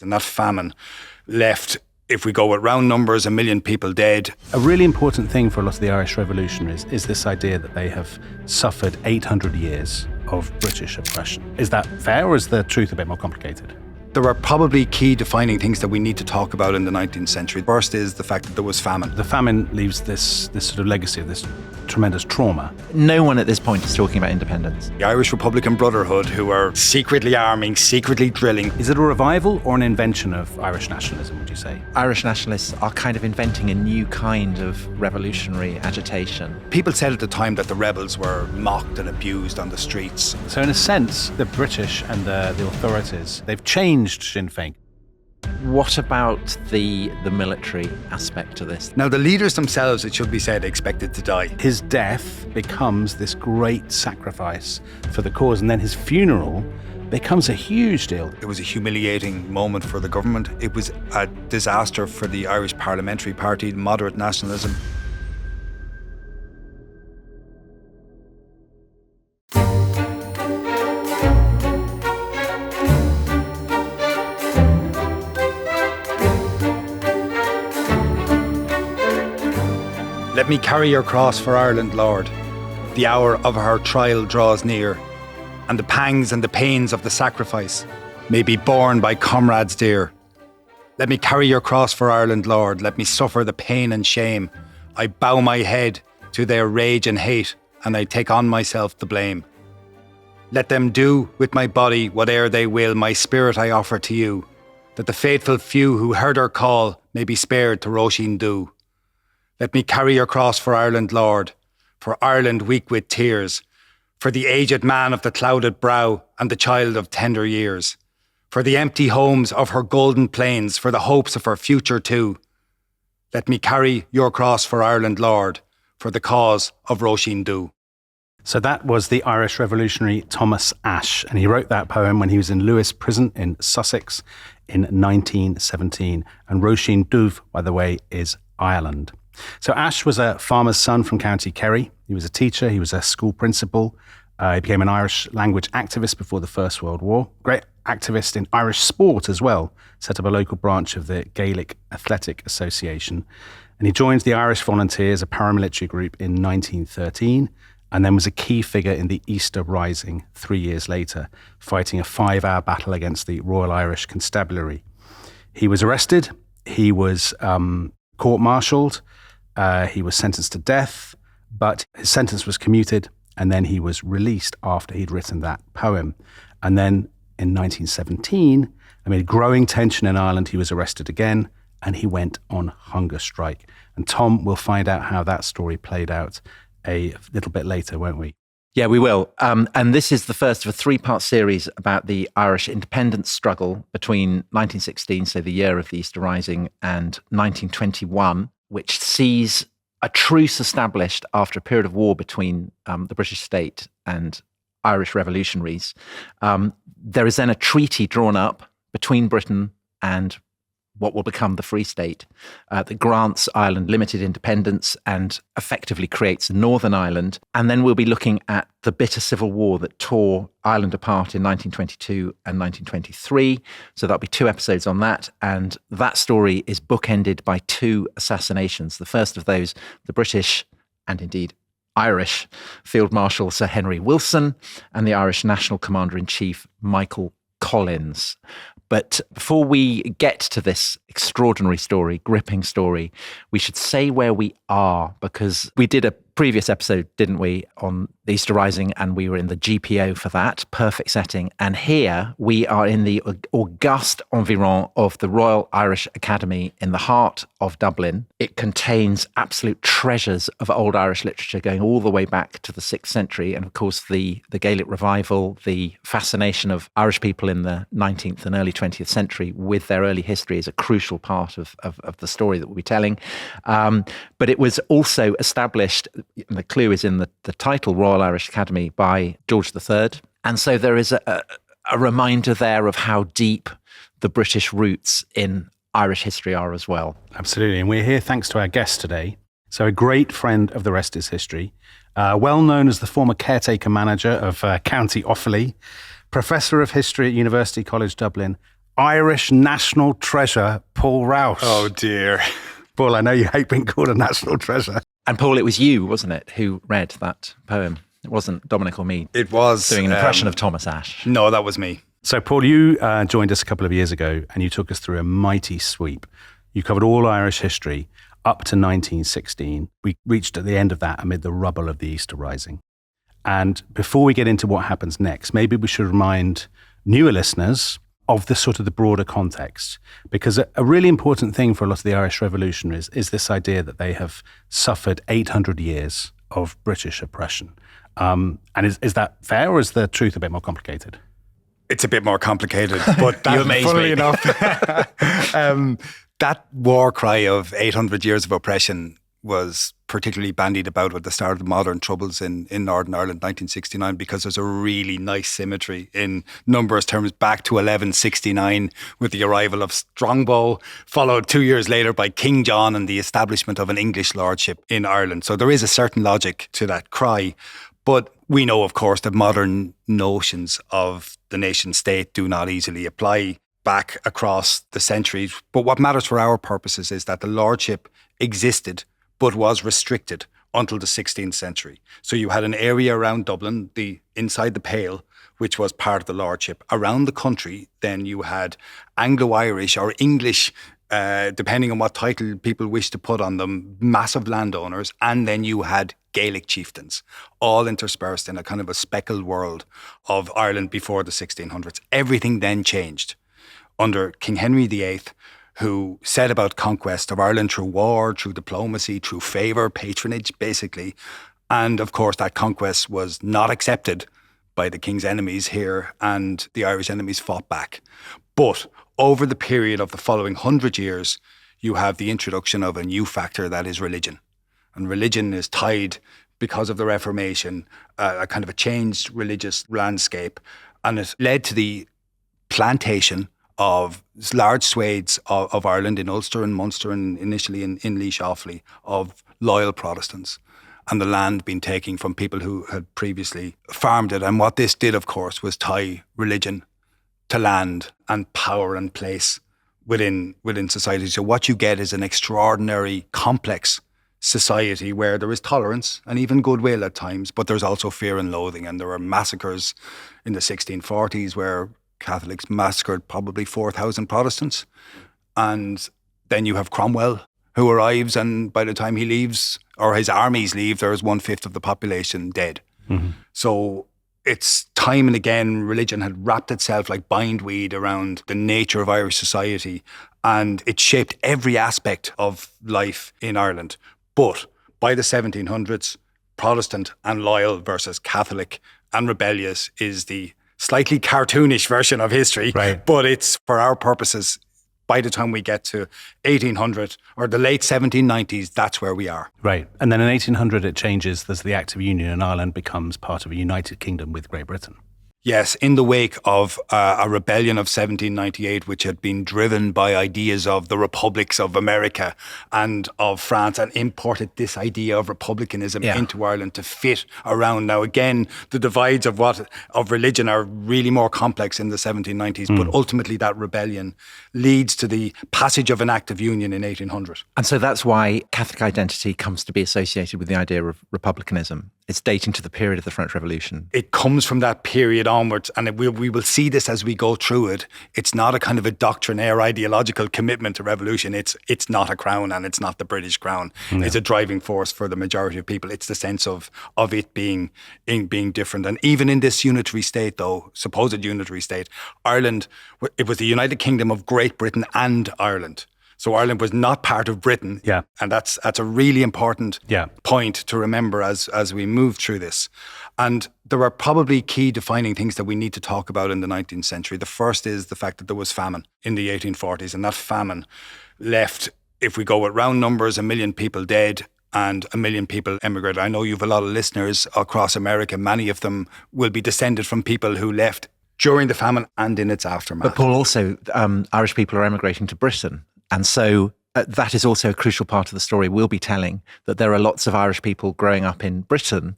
And that famine left, if we go with round numbers, 1 million people dead. A really important thing for a lot of the Irish revolutionaries is this idea that they have suffered 800 years of British oppression. Is that fair, or is the truth a bit more complicated? There are probably key defining things that we need to talk about in the 19th century. First is the fact that there was famine. The famine leaves this sort of legacy of this tremendous trauma. No one at this point is talking about independence. The Irish Republican Brotherhood, who are secretly arming, secretly drilling. Is it a revival or an invention of Irish nationalism, would you say? Irish nationalists are kind of inventing a new kind of revolutionary agitation. People said at the time that the rebels were mocked and abused on the streets. So in a sense, the British and the authorities, they've changed Sinn Fein. What about the military aspect to this? Now, the leaders themselves, it should be said, expected to die. His death becomes this great sacrifice for the cause, and then his funeral becomes a huge deal. It was a humiliating moment for the government. It was a disaster for the Irish Parliamentary Party, moderate nationalism. Let me carry your cross for Ireland, Lord. The hour of her trial draws near, and the pangs and the pains of the sacrifice may be borne by comrades dear. Let me carry your cross for Ireland, Lord. Let me suffer the pain and shame. I bow my head to their rage and hate, and I take on myself the blame. Let them do with my body whate'er they will. My spirit I offer to you, that the faithful few who heard her call may be spared to Roisin Dhu. Let me carry your cross for Ireland, Lord, for Ireland weak with tears, for the aged man of the clouded brow and the child of tender years, for the empty homes of her golden plains, for the hopes of her future too. Let me carry your cross for Ireland, Lord, for the cause of Roisin Dhu. So that was the Irish revolutionary Thomas Ashe, and he wrote that poem when he was in Lewes Prison in Sussex in 1917. And Roisin Dhu, by the way, is Ireland. So Ashe was a farmer's son from County Kerry. He was a teacher, he was a school principal. He became an Irish language activist before the First World War. Great activist in Irish sport as well. Set up a local branch of the Gaelic Athletic Association. And he joined the Irish Volunteers, a paramilitary group, in 1913, and then was a key figure in the Easter Rising 3 years later, fighting a 5-hour battle against the Royal Irish Constabulary. He was arrested. He was court-martialed. He was sentenced to death, but his sentence was commuted, and then he was released after he'd written that poem. And then in 1917, amid growing tension in Ireland, he was arrested again, and he went on hunger strike. And Tom will find out how that story played out a little bit later, won't we? Yeah, we will. And this is the first of a 3-part series about the Irish independence struggle between 1916, so the year of the Easter Rising, and 1921, which sees a truce established after a period of war between the British state and Irish revolutionaries. There is then a treaty drawn up between Britain and what will become the Free State that grants Ireland limited independence and effectively creates Northern Ireland. And then we'll be looking at the bitter civil war that tore Ireland apart in 1922 and 1923. So that'll be 2 episodes on that. And that story is bookended by 2 assassinations. The first of those, the British and indeed Irish Field Marshal Sir Henry Wilson and the Irish National Commander-in-Chief Michael Collins. But before we get to this extraordinary story, gripping story, we should say where we are, because we did a previous episode, didn't we, on the Easter Rising, and we were in the GPO for that, perfect setting. And here we are in the august environ of the Royal Irish Academy in the heart of Dublin. It contains absolute treasures of old Irish literature going all the way back to the 6th century. And of course, the Gaelic revival, the fascination of Irish people in the 19th and early 20th century with their early history is a crucial part of the story that we'll be telling. But it was also established, the clue is in the title, Royal Irish Academy, by George III. And so there is a reminder there of how deep the British roots in Irish history are as well. Absolutely. And we're here thanks to our guest today. So a great friend of The Rest is History, well known as the former caretaker manager of County Offaly, professor of history at University College Dublin, Irish national treasure, Paul Rouse. Oh, dear. Paul, I know you hate being called a national treasure. And Paul, it was you, wasn't it, who read that poem? It wasn't Dominic or me. It was. Doing an impression of Thomas Ashe. No, that was me. So, Paul, you joined us a couple of years ago and you took us through a mighty sweep. You covered all Irish history up to 1916. We reached at the end of that amid the rubble of the Easter Rising. And before we get into what happens next, maybe we should remind newer listeners of the sort of the broader context, because a really important thing for a lot of the Irish revolutionaries is this idea that they have suffered 800 years of British oppression. And is that fair, or is the truth a bit more complicated? It's a bit more complicated, but funnily enough, that war cry of 800 years of oppression was particularly bandied about at the start of the modern troubles in Northern Ireland, 1969, because there's a really nice symmetry in numbers terms back to 1169 with the arrival of Strongbow, followed 2 years later by King John and the establishment of an English lordship in Ireland. So there is a certain logic to that cry. But we know, of course, that modern notions of the nation state do not easily apply back across the centuries. But what matters for our purposes is that the lordship existed but was restricted until the 16th century. So you had an area around Dublin, inside the Pale, which was part of the lordship. Around the country, then you had Anglo-Irish or English, depending on what title people wish to put on them, massive landowners, and then you had Gaelic chieftains, all interspersed in a kind of a speckled world of Ireland before the 1600s. Everything then changed under King Henry VIII, who set about conquest of Ireland through war, through diplomacy, through favour, patronage, basically. And of course, that conquest was not accepted by the king's enemies here, and the Irish enemies fought back. But over the period of the following 100 years, you have the introduction of a new factor, that is religion. And religion is tied, because of the Reformation, a kind of a changed religious landscape. And it led to the plantation of large swathes of Ireland in Ulster and Munster and initially in Laois Offaly of loyal Protestants, and the land being taken from people who had previously farmed it. And what this did, of course, was tie religion to land and power and place within society. So what you get is an extraordinary, complex society where there is tolerance and even goodwill at times, but there's also fear and loathing. And there were massacres in the 1640s where Catholics massacred probably 4,000 Protestants. And then you have Cromwell, who arrives, and by the time he leaves, or his armies leave, there is 1/5 of the population dead. Mm-hmm. So it's time and again, religion had wrapped itself like bindweed around the nature of Irish society, and it shaped every aspect of life in Ireland. But by the 1700s, Protestant and loyal versus Catholic and rebellious is the slightly cartoonish version of history, right. But it's, for our purposes, by the time we get to 1800 or the late 1790s, that's where we are. Right. And then in 1800 it changes. There's the Act of Union and Ireland becomes part of a united kingdom with Great Britain. Yes, in the wake of a rebellion of 1798, which had been driven by ideas of the republics of America and of France, and imported this idea of republicanism into Ireland to fit around. Now, again, the divides of religion are really more complex in the 1790s, but ultimately that rebellion leads to the passage of an Act of Union in 1800. And so that's why Catholic identity comes to be associated with the idea of republicanism. It's dating to the period of the French Revolution. It comes from that period onwards, and we will see this as we go through it. It's not a kind of a doctrinaire ideological commitment to revolution. It's not a crown, and it's not the British crown. Yeah. It's a driving force for the majority of people. It's the sense of it being different. And even in this unitary state, though, supposed unitary state, Ireland, it was the United Kingdom of Great Britain and Ireland. So Ireland was not part of Britain. Yeah. And that's a really important point to remember as we move through this. And there are probably key defining things that we need to talk about in the 19th century. The first is the fact that there was famine in the 1840s, and that famine left, if we go with round numbers, 1 million people dead and 1 million people emigrated. I know you've a lot of listeners across America. Many of them will be descended from people who left during the famine and in its aftermath. But Paul, also Irish people are emigrating to Britain. And so that is also a crucial part of the story we'll be telling, that there are lots of Irish people growing up in Britain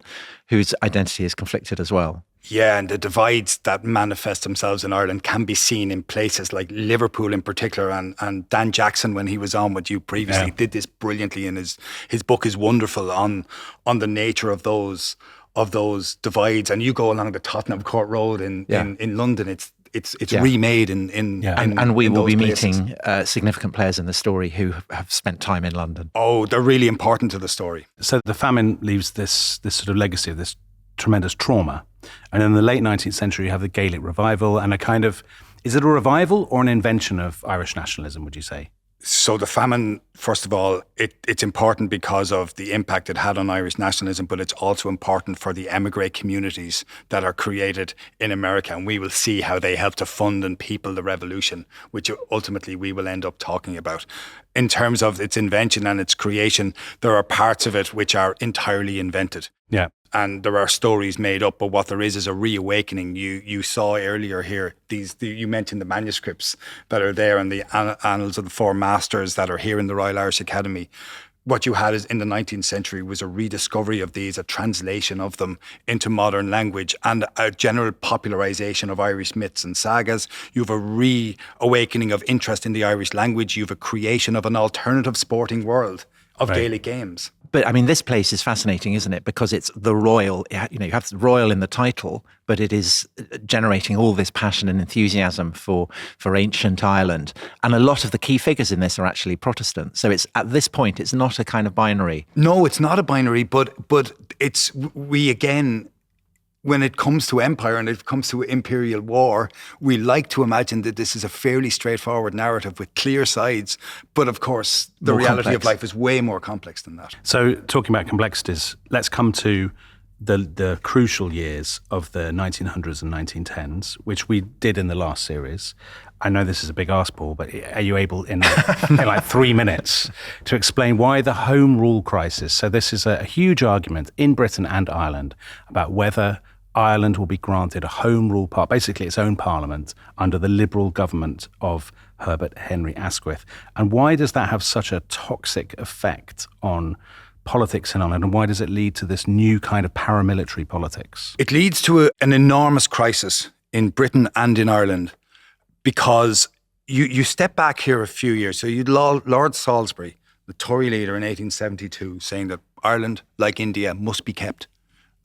whose identity is conflicted as well. Yeah, and the divides that manifest themselves in Ireland can be seen in places like Liverpool in particular. And Dan Jackson, when he was on with you previously, did this brilliantly, and his book is wonderful on the nature of those divides. And you go along the Tottenham Court Road in London, it's remade and we will be meeting significant players in the story who have spent time in London. Oh, they're really important to the story. So the famine leaves this sort of legacy of this tremendous trauma. And in the late 19th century, you have the Gaelic revival and a kind of, is it a revival or an invention of Irish nationalism, would you say? So the famine, first of all, it's important because of the impact it had on Irish nationalism, but it's also important for the emigre communities that are created in America. And we will see how they help to fund and people the revolution, which ultimately we will end up talking about. In terms of its invention and its creation, there are parts of it which are entirely invented. Yeah. And there are stories made up, but what there is a reawakening. You saw earlier here, you mentioned the manuscripts that are there and the Annals of the Four Masters that are here in the Royal Irish Academy. What you had is in the 19th century was a rediscovery of these, a translation of them into modern language, and a general popularisation of Irish myths and sagas. You have a reawakening of interest in the Irish language. You have a creation of an alternative sporting world of Gaelic games. But I mean, this place is fascinating, isn't it? Because it's the royal, you have royal in the title, but it is generating all this passion and enthusiasm for ancient Ireland. And a lot of the key figures in this are actually Protestant. So it's at this point, it's not a kind of binary. No, it's not a binary, but when it comes to empire and it comes to imperial war, we like to imagine that this is a fairly straightforward narrative with clear sides. But of course, the reality of life is way more complex than that. So talking about complexities, let's come to the crucial years of the 1900s and 1910s, which we did in the last series. I know this is a big ask, Paul, but are you able in like 3 minutes to explain why the Home Rule crisis? So this is a huge argument in Britain and Ireland about whether Ireland will be granted a Home Rule basically its own parliament under the Liberal government of Herbert Henry Asquith. And why does that have such a toxic effect on politics in Ireland, and why does it lead to this new kind of paramilitary politics? It leads to an enormous crisis in Britain and in Ireland, because you step back here a few years. So you'd Lord Salisbury, the Tory leader in 1872, saying that Ireland, like India, must be kept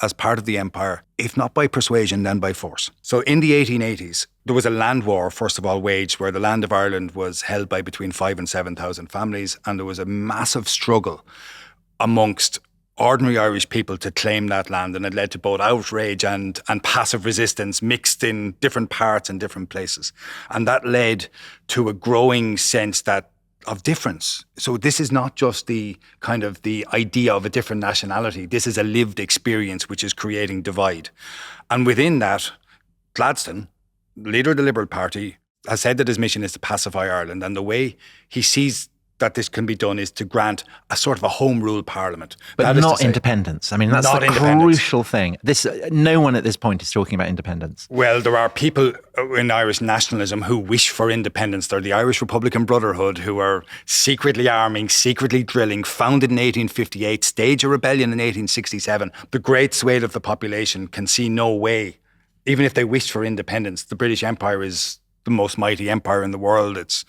as part of the empire, if not by persuasion, then by force. So in the 1880s, there was a land war, first of all, waged, where the land of Ireland was held by between 5,000 and 7,000 families, and there was a massive struggle amongst ordinary Irish people to claim that land, and it led to both outrage and passive resistance mixed in different parts and different places. And that led to a growing sense of difference. So this is not just the kind of the idea of a different nationality. This is a lived experience which is creating divide. And within that, Gladstone, leader of the Liberal Party, has said that his mission is to pacify Ireland. And the way he sees that this can be done is to grant a sort of a home rule parliament. But not independence. I mean, that's the crucial thing. No one at this point is talking about independence. Well, there are people in Irish nationalism who wish for independence. They're the Irish Republican Brotherhood, who are secretly arming, secretly drilling, founded in 1858, stage a rebellion in 1867. The great swathe of the population can see no way, even if they wished for independence. The British Empire is the most mighty empire in the world. Its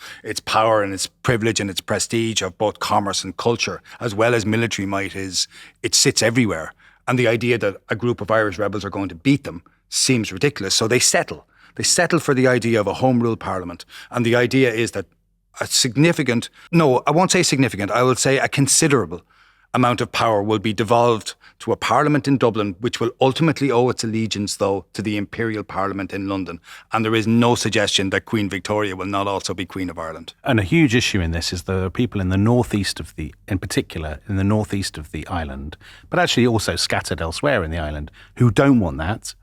power and its privilege and its prestige of both commerce and culture, as well as military might, it sits everywhere. And the idea that a group of Irish rebels are going to beat them seems ridiculous. So they settle. They settle for the idea of a home rule parliament. And the idea is that a considerable amount of power will be devolved to a parliament in Dublin, which will ultimately owe its allegiance, though, to the imperial parliament in London. And there is no suggestion that Queen Victoria will not also be Queen of Ireland. And a huge issue in this is there are people in the northeast of the island, but actually also scattered elsewhere in the island, who don't want that,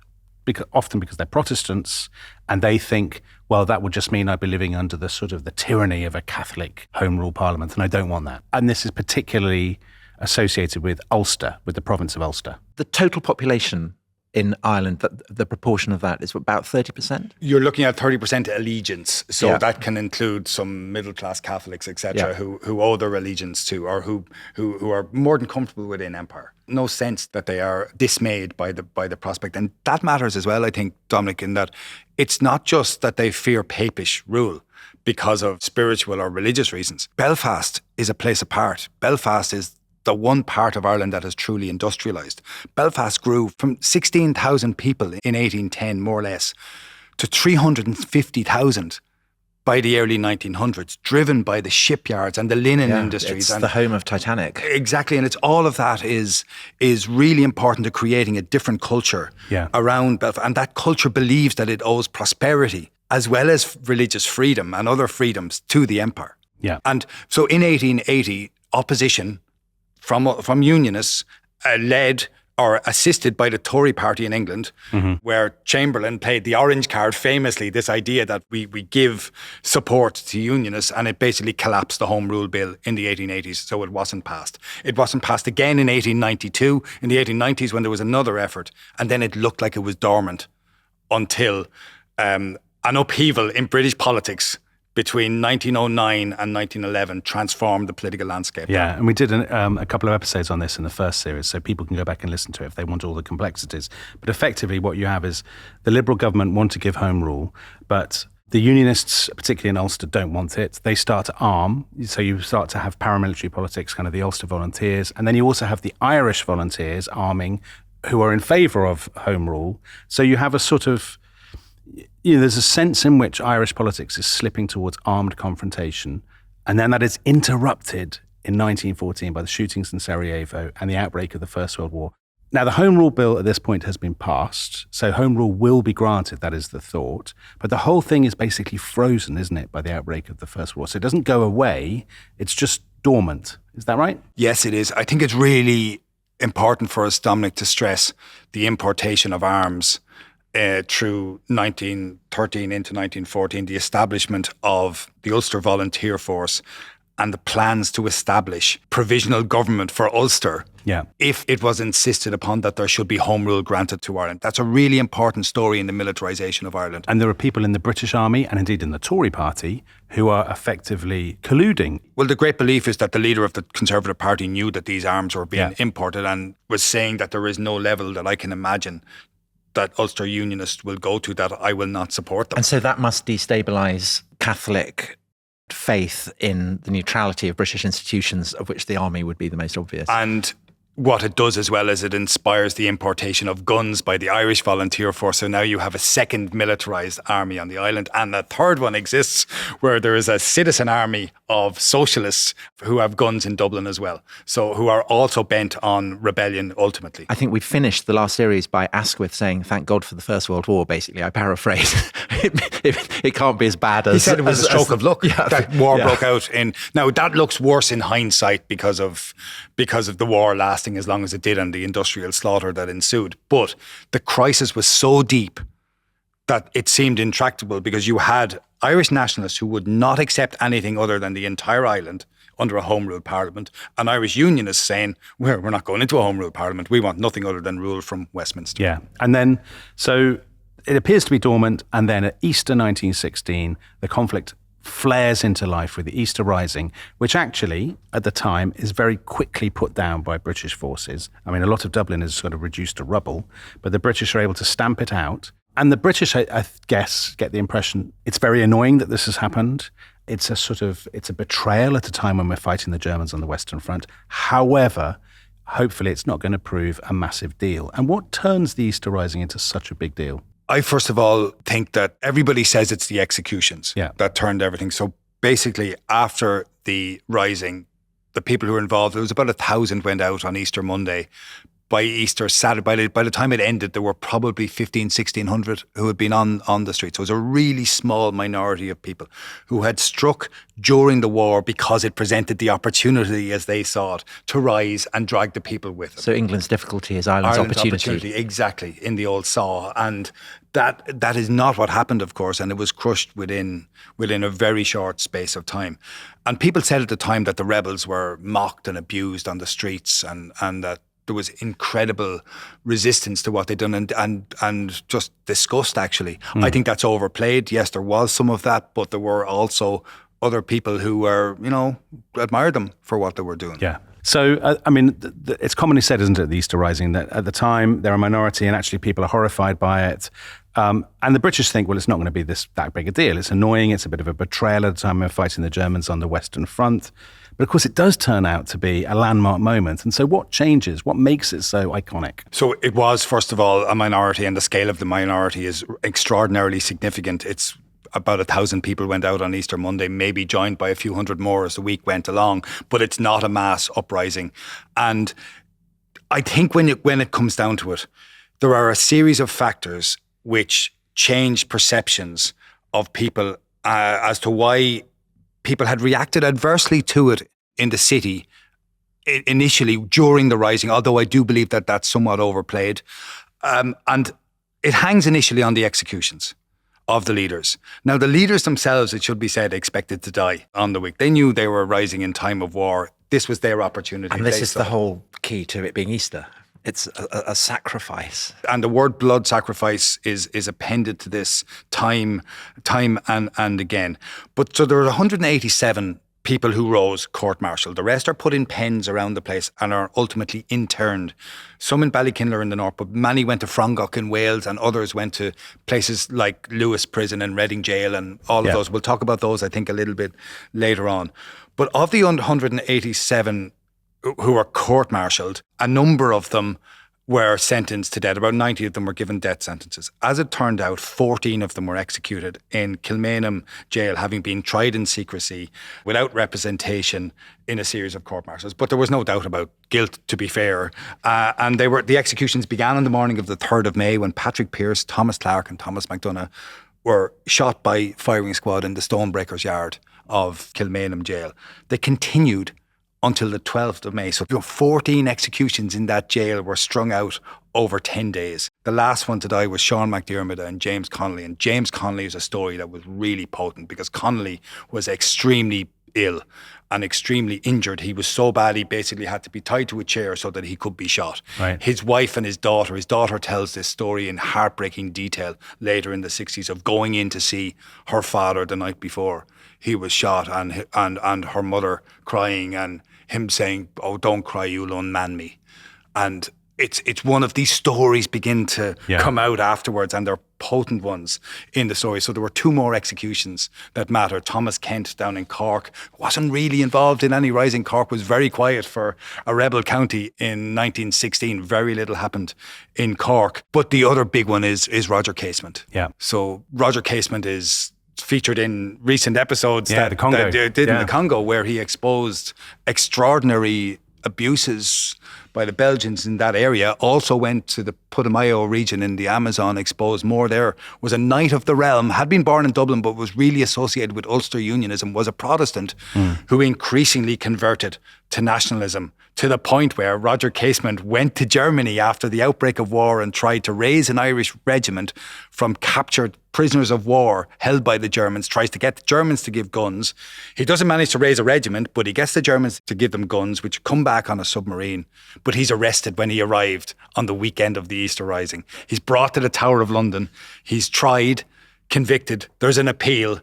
often because they're Protestants, and they think, well, that would just mean I'd be living under the sort of the tyranny of a Catholic home rule parliament, and I don't want that. And this is particularly associated with Ulster, with the province of Ulster. The total population in Ireland, that the proportion of that is about 30%? You're looking at 30% allegiance. So Yeah. that can include some middle-class Catholics, etc., Yeah. who owe their allegiance to, or who are more than comfortable within empire. No sense that they are dismayed by the prospect. And that matters as well, I think, Dominic, in that it's not just that they fear papish rule because of spiritual or religious reasons. Belfast is a place apart. Belfast is the one part of Ireland that is truly industrialised. Belfast grew from 16,000 people in 1810, more or less, to 350,000 by the early 1900s, driven by the shipyards and the linen industries. It's the home of Titanic. Exactly, and it's all of that is really important to creating a different culture around Belfast. And that culture believes that it owes prosperity as well as religious freedom and other freedoms to the empire. Yeah. And so in 1880, opposition from unionists led or assisted by the Tory party in England, where Chamberlain played the orange card famously, this idea that we give support to unionists, and it basically collapsed the Home Rule Bill in the 1880s, so it wasn't passed. It wasn't passed again in 1892, in the 1890s when there was another effort, and then it looked like it was dormant until an upheaval in British politics between 1909 and 1911 transformed the political landscape. Yeah, and we did a couple of episodes on this in the first series, so people can go back and listen to it if they want all the complexities. But effectively what you have is the Liberal government want to give Home Rule, but the Unionists, particularly in Ulster, don't want it. They start to arm, so you start to have paramilitary politics, kind of the Ulster Volunteers, and then you also have the Irish Volunteers arming who are in favour of Home Rule. So you have a sort of, there's a sense in which Irish politics is slipping towards armed confrontation, and then that is interrupted in 1914 by the shootings in Sarajevo and the outbreak of the First World War. Now, the Home Rule Bill at this point has been passed, so Home Rule will be granted, that is the thought, but the whole thing is basically frozen, isn't it, by the outbreak of the First War? So it doesn't go away, it's just dormant. Is that right? Yes, it is. I think it's really important for us, Dominic, to stress the importation of arms through 1913 into 1914, the establishment of the Ulster Volunteer Force and the plans to establish provisional government for Ulster if it was insisted upon that there should be Home Rule granted to Ireland. That's a really important story in the militarisation of Ireland. And there are people in the British Army and indeed in the Tory party who are effectively colluding. Well, the great belief is that the leader of the Conservative Party knew that these arms were being imported and was saying that there is no level that I can imagine that Ulster Unionists will go to that I will not support them. And so that must destabilise Catholic faith in the neutrality of British institutions, of which the army would be the most obvious. And what it does as well is it inspires the importation of guns by the Irish Volunteer Force. So now you have a second militarised army on the island. And a third one exists where there is a citizen army of socialists who have guns in Dublin as well. So who are also bent on rebellion ultimately. I think we finished the last series by Asquith saying, thank God for the First World War, basically. I paraphrase. It can't be as bad as... He said it was a stroke of luck that war broke out in... Now, that looks worse in hindsight because of the war lasting as long as it did and the industrial slaughter that ensued. But the crisis was so deep that it seemed intractable because you had Irish nationalists who would not accept anything other than the entire island under a Home Rule Parliament, and Irish Unionists saying, we're not going into a Home Rule Parliament. We want nothing other than rule from Westminster. Yeah. And then, so it appears to be dormant, and then at Easter 1916, the conflict flares into life with the Easter Rising, which actually, at the time, is very quickly put down by British forces. I mean, a lot of Dublin is sort of reduced to rubble, but the British are able to stamp it out. And the British, I guess, get the impression it's very annoying that this has happened. It's a betrayal at a time when we're fighting the Germans on the Western Front. However, hopefully it's not going to prove a massive deal. And what turns the Easter Rising into such a big deal? I first of all think that everybody says it's the executions that turned everything. So basically after the Rising, the people who were involved, there was about 1,000 went out on Easter Monday. By Easter Saturday, by the time it ended, there were probably 1,600 who had been on the street. So it was a really small minority of people who had struck during the war because it presented the opportunity, as they saw it, to rise and drag the people with them. So England's difficulty is Ireland's opportunity. Exactly, in the old saw. And that is not what happened, of course, and it was crushed within a very short space of time. And people said at the time that the rebels were mocked and abused on the streets and that there was incredible resistance to what they'd done and just disgust, actually. I think that's overplayed. Yes, there was some of that, but there were also other people who were, admired them for what they were doing. Yeah. So, it's commonly said, isn't it, the Easter Rising, that at the time they're a minority and actually people are horrified by it. And the British think, well, it's not going to be that big a deal. It's annoying. It's a bit of a betrayal at the time we're fighting the Germans on the Western Front. But of course, it does turn out to be a landmark moment. And so what changes? What makes it so iconic? So it was, first of all, a minority, and the scale of the minority is extraordinarily significant. It's about 1,000 people went out on Easter Monday, maybe joined by a few hundred more as the week went along, but it's not a mass uprising. And I think when it comes down to it, there are a series of factors which change perceptions of people as to why people had reacted adversely to it in the city initially during the Rising, although I do believe that that's somewhat overplayed. And it hangs initially on the executions of the leaders. Now, the leaders themselves, it should be said, expected to die on the week. They knew they were rising in time of war. This was their opportunity. And this is the whole key to it being Easter. It's a sacrifice. And the word blood sacrifice is appended to this time and again. But so there are 187 people who rose court-martialed. The rest are put in pens around the place and are ultimately interned. Some in Ballykinler in the north, but many went to Frongach in Wales, and others went to places like Lewis Prison and Reading Jail and all of those. We'll talk about those, I think, a little bit later on. But of the 187 who were court-martialed, a number of them were sentenced to death. About 90 of them were given death sentences. As it turned out, 14 of them were executed in Kilmainham jail, having been tried in secrecy without representation in a series of court-martials. But there was no doubt about guilt, to be fair. And the executions began on the morning of the 3rd of May when Patrick Pearse, Thomas Clark and Thomas McDonough were shot by firing squad in the Stonebreakers yard of Kilmainham jail. They continued until the 12th of May. So 14 executions in that jail were strung out over 10 days. The last one to die was Sean McDiarmid and James Connolly. And James Connolly is a story that was really potent because Connolly was extremely ill and extremely injured. He was so bad he basically had to be tied to a chair so that he could be shot. Right. His wife and his daughter tells this story in heartbreaking detail later in the 60s of going in to see her father the night before he was shot and her mother crying and him saying, "Oh, don't cry, you'll unman me." And it's one of these stories begin to come out afterwards, and they're potent ones in the story. So there were 2 more executions that matter. Thomas Kent down in Cork wasn't really involved in any rising. Cork was very quiet for a rebel county in 1916. Very little happened in Cork. But the other big one is Roger Casement. Yeah. So Roger Casement is featured in recent episodes the Congo. that did in the Congo, where he exposed extraordinary abuses by the Belgians in that area. Also went to the Putumayo region in the Amazon, exposed more there. Was a knight of the realm, had been born in Dublin, but was really associated with Ulster Unionism, was a Protestant who increasingly converted to nationalism, to the point where Roger Casement went to Germany after the outbreak of war and tried to raise an Irish regiment from captured prisoners of war held by the Germans, tries to get the Germans to give guns. He doesn't manage to raise a regiment, but he gets the Germans to give them guns, which come back on a submarine. But he's arrested when he arrived on the weekend of the Easter Rising. He's brought to the Tower of London. He's tried, convicted. There's an appeal.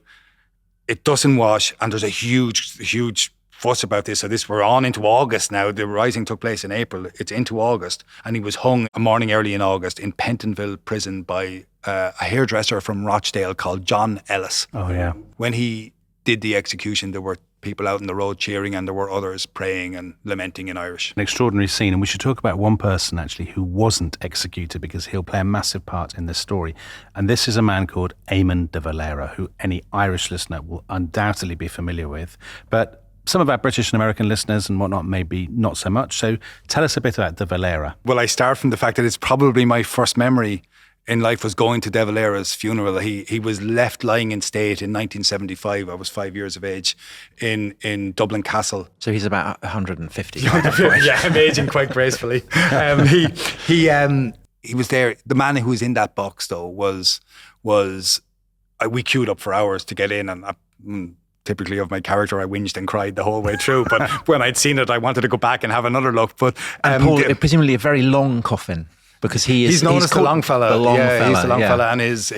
It doesn't wash, and there's a huge fuss about this. So we're on into August now. The Rising took place in April. It's into August, and he was hung a morning early in August in Pentonville prison by a hairdresser from Rochdale called John Ellis. Oh yeah. When he did the execution, there were people out in the road cheering, and there were others praying and lamenting in Irish. An extraordinary scene, and we should talk about one person actually who wasn't executed, because he'll play a massive part in this story. And this is a man called Éamon de Valera, who any Irish listener will undoubtedly be familiar with. But some of our British and American listeners and whatnot maybe not so much. So tell us a bit about de Valera. Well, I start from the fact that it's probably my first memory in life was going to de Valera's funeral. He was left lying in state in 1975. I was 5 years of age in Dublin Castle. So he's about 150. Yeah, I'm aging quite gracefully. He was there. The man who was in that box though was we queued up for hours to get in, and typically of my character, I whinged and cried the whole way through. But when I'd seen it, I wanted to go back and have another look. But and Paul, presumably a very long coffin. Because he's known as the long fella. He's the long fella, and is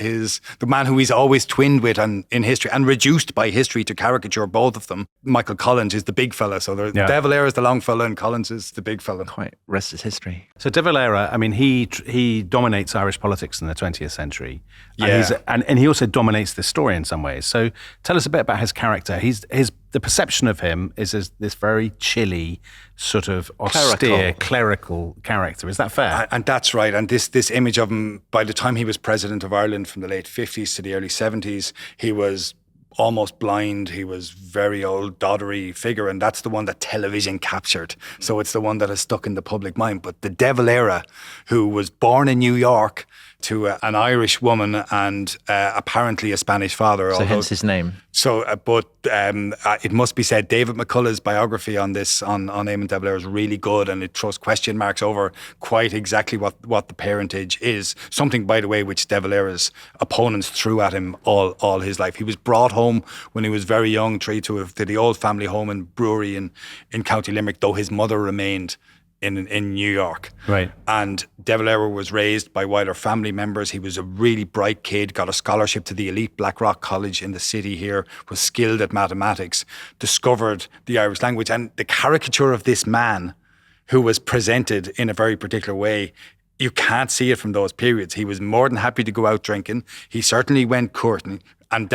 the man who he's always twinned with and in history and reduced by history to caricature both of them. Michael Collins is the big fella, so De Valera is the long fella and Collins is the big fella. Quite rest is history. So De Valera, I mean, he dominates Irish politics in the 20th century. And he also dominates this story in some ways. So tell us a bit about his character. The perception of him is as this very chilly, sort of austere, clerical character. Is that fair? And that's right. And this image of him, by the time he was president of Ireland from the late 50s to the early 70s, he was almost blind. He was very old, doddery figure, and that's the one that television captured. So it's the one that has stuck in the public mind. But the De Valera, who was born in New York to an Irish woman and apparently a Spanish father. So hence his name. So, it must be said, David McCullough's biography on Éamon de Valera is really good, and it throws question marks over quite exactly what the parentage is. Something, by the way, which De Valera's opponents threw at him all his life. He was brought home when he was very young, to the old family home and brewery in County Limerick, though his mother remained in New York. Right. And De Valera was raised by wider family members. He was a really bright kid, got a scholarship to the elite Blackrock College in the city here, was skilled at mathematics, discovered the Irish language. And the caricature of this man who was presented in a very particular way, you can't see it from those periods. He was more than happy to go out drinking. He certainly went courting. And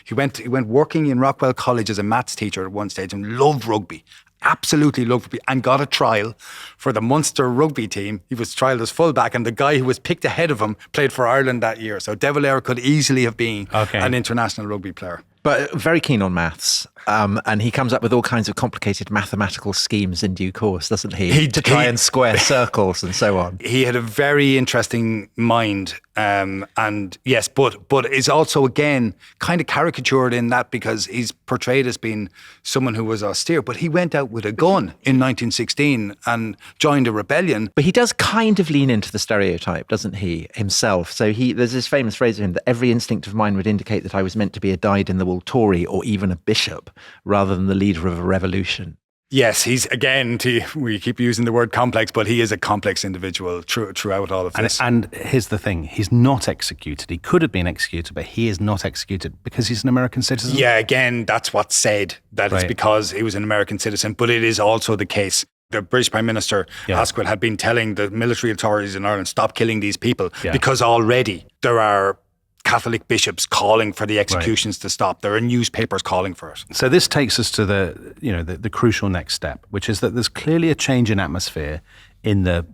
he went working in Rockwell College as a maths teacher at one stage and loved rugby. Absolutely loved rugby, and got a trial for the Munster rugby team. He was trialled as fullback, and the guy who was picked ahead of him played for Ireland that year. So De Valera could easily have been an international rugby player. But very keen on maths. And he comes up with all kinds of complicated mathematical schemes in due course, doesn't he? To try and square circles and so on. He had a very interesting mind. And yes, but is also, again, kind of caricatured in that because he's portrayed as being someone who was austere. But he went out with a gun in 1916 and joined a rebellion. But he does kind of lean into the stereotype, doesn't he, himself? So there's this famous phrase of him that every instinct of mine would indicate that I was meant to be a dyed-in-the-wool Tory or even a bishop, rather than the leader of a revolution. Yes, he's, again, we keep using the word complex, but he is a complex individual throughout all of this. And here's the thing, he's not executed. He could have been executed, but he is not executed because he's an American citizen. Yeah, again, that's what's said, that it's because he was an American citizen, but it is also the case. The British Prime Minister, Asquith, had been telling the military authorities in Ireland, stop killing these people, because already there are Catholic bishops calling for the executions to stop. There are newspapers calling for it. So this takes us to the crucial next step, which is that there's clearly a change in atmosphere in the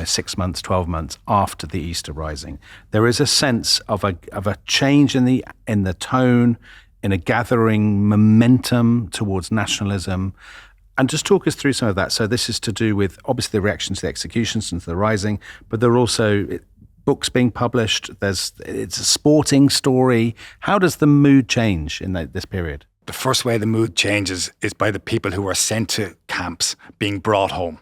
6 months, 12 months after the Easter Rising. There is a sense of a change in the tone, in a gathering momentum towards nationalism. And just talk us through some of that. So this is to do with obviously the reaction to the executions and to the Rising, but there are also books being published. It's a sporting story. How does the mood change in this period? The first way the mood changes is by the people who are sent to camps being brought home.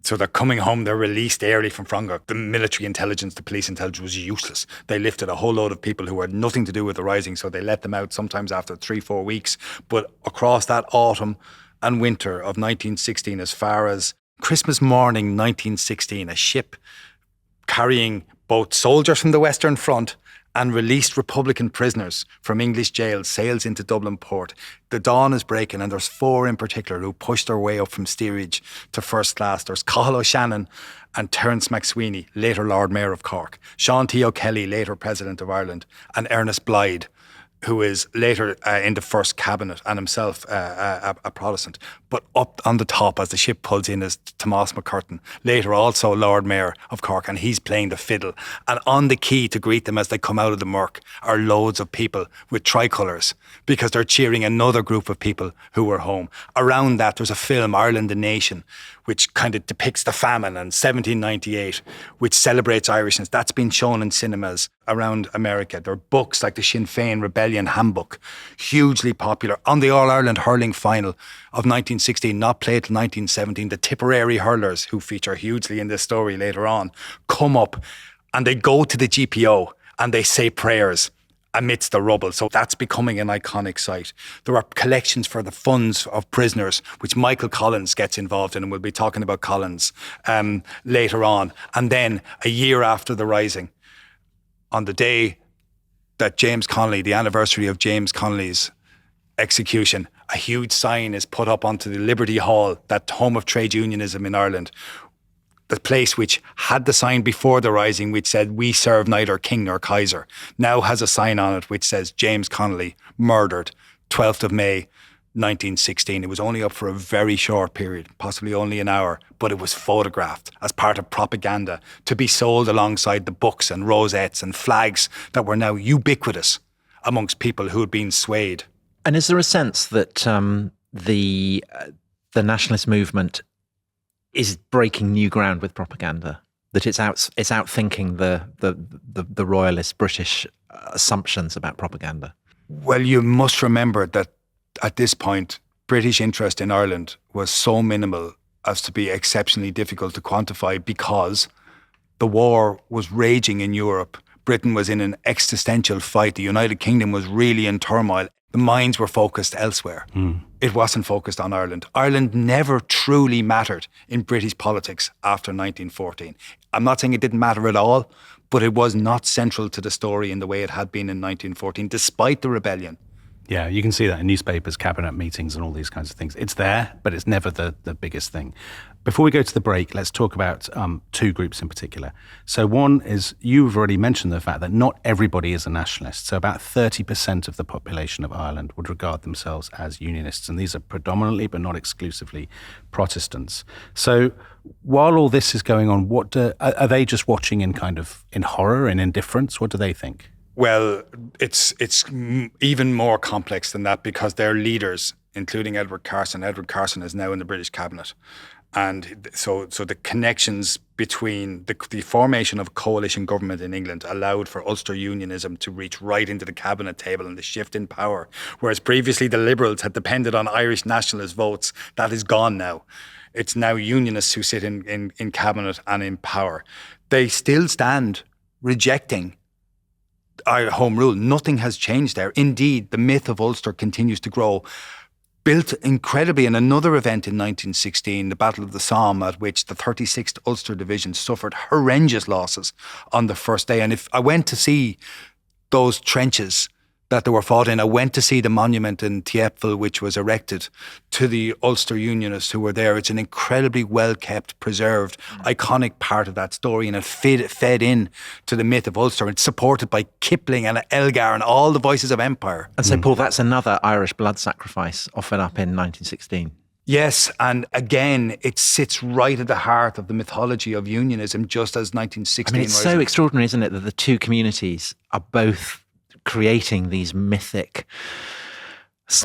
So they're coming home, they're released early from Franga. The military intelligence, the police intelligence was useless. They lifted a whole load of people who had nothing to do with the Rising, so they let them out sometimes after 3-4 weeks. But across that autumn and winter of 1916, as far as Christmas morning 1916, a ship carrying both soldiers from the Western Front and released Republican prisoners from English jails sails into Dublin port. The dawn is breaking, and there's 4 in particular who push their way up from steerage to first class. There's Cathal O'Shannon and Terence MacSweeney, later Lord Mayor of Cork, Sean T. O'Kelly, later President of Ireland, and Ernest Blythe, who is later in the first cabinet and himself a Protestant. But up on the top as the ship pulls in is Tomás McCurtain, later also Lord Mayor of Cork, and he's playing the fiddle. And on the quay to greet them as they come out of the murk are loads of people with tricolours because they're cheering another group of people who were home. Around that there's a film, Ireland the Nation, which kind of depicts the famine in 1798, which celebrates Irishness. That's been shown in cinemas around America. There are books like the Sinn Fein Rebellion Handbook, hugely popular. On the All-Ireland hurling final of 1916, not played till 1917, the Tipperary hurlers, who feature hugely in this story later on, come up and they go to the GPO and they say prayers. amidst the rubble. So that's becoming an iconic site. There are collections for the funds of prisoners, which Michael Collins gets involved in, and we'll be talking about Collins later on. And then a year after the Rising, on the day that James Connolly, the anniversary of James Connolly's execution, a huge sign is put up onto the Liberty Hall, that home of trade unionism in Ireland, the place which had the sign before the Rising which said, "We serve neither king nor Kaiser," now has a sign on it which says, "James Connolly, murdered, 12th of May, 1916. It was only up for a very short period, possibly only an hour, but it was photographed as part of propaganda to be sold alongside the books and rosettes and flags that were now ubiquitous amongst people who had been swayed. And is there a sense that the nationalist movement is breaking new ground with propaganda? That it's outthinking the royalist British assumptions about propaganda? Well, you must remember that at this point, British interest in Ireland was so minimal as to be exceptionally difficult to quantify, because the war was raging in Europe. Britain was in an existential fight. The United Kingdom was really in turmoil. The minds were focused elsewhere. It wasn't focused on Ireland. Ireland never truly mattered in British politics after 1914. I'm not saying it didn't matter at all, but it was not central to the story in the way it had been in 1914, despite the rebellion. Yeah, you can see that in newspapers, cabinet meetings and all these kinds of things. It's there, but it's never the biggest thing. Before we go to the break, let's talk about two groups in particular. So one is, you've already mentioned the fact that not everybody is a nationalist. So about 30% of the population of Ireland would regard themselves as unionists. And these are predominantly, but not exclusively, Protestants. So while all this is going on, are they just watching in horror and indifference? What do they think? Well, it's even more complex than that, because their leaders, including Edward Carson is now in the British cabinet. And so the connections between the formation of a coalition government in England allowed for Ulster Unionism to reach right into the cabinet table, and the shift in power. Whereas previously the Liberals had depended on Irish nationalist votes. That is gone now. It's now Unionists who sit in cabinet and in power. They still stand rejecting Home Rule. Nothing has changed there. Indeed, the myth of Ulster continues to grow. Built incredibly in another event in 1916, the Battle of the Somme, at which the 36th Ulster Division suffered horrendous losses on the first day. And if I went to see those trenches that they were fought in, I went to see the monument in Thiepval, which was erected to the Ulster Unionists who were there. It's an incredibly well-kept, preserved, iconic part of that story, and it fed in to the myth of Ulster. It's supported by Kipling and Elgar and all the voices of empire. And so, Paul, that's another Irish blood sacrifice offered up in 1916. Yes, and again, it sits right at the heart of the mythology of unionism, just as 1916 I mean, it's so extraordinary, isn't it, that the two communities are both creating these mythic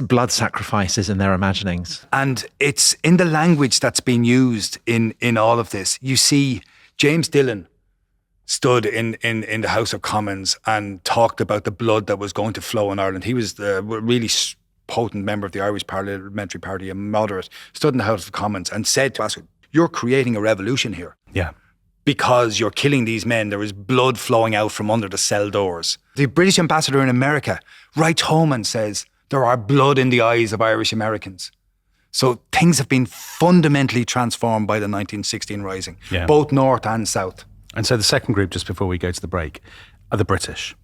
blood sacrifices in their imaginings. And it's in the language that's been used in all of this. You see, James Dillon stood in the House of Commons and talked about the blood that was going to flow in Ireland. He was the really potent member of the Irish Parliamentary Party, a moderate, stood in the House of Commons and said to us, "You're creating a revolution here." Yeah. Because you're killing these men. There is blood flowing out from under the cell doors. The British ambassador in America writes home and says, there are blood in the eyes of Irish Americans. So things have been fundamentally transformed by the 1916 Rising, both North and South. And so the second group, just before we go to the break, are the British.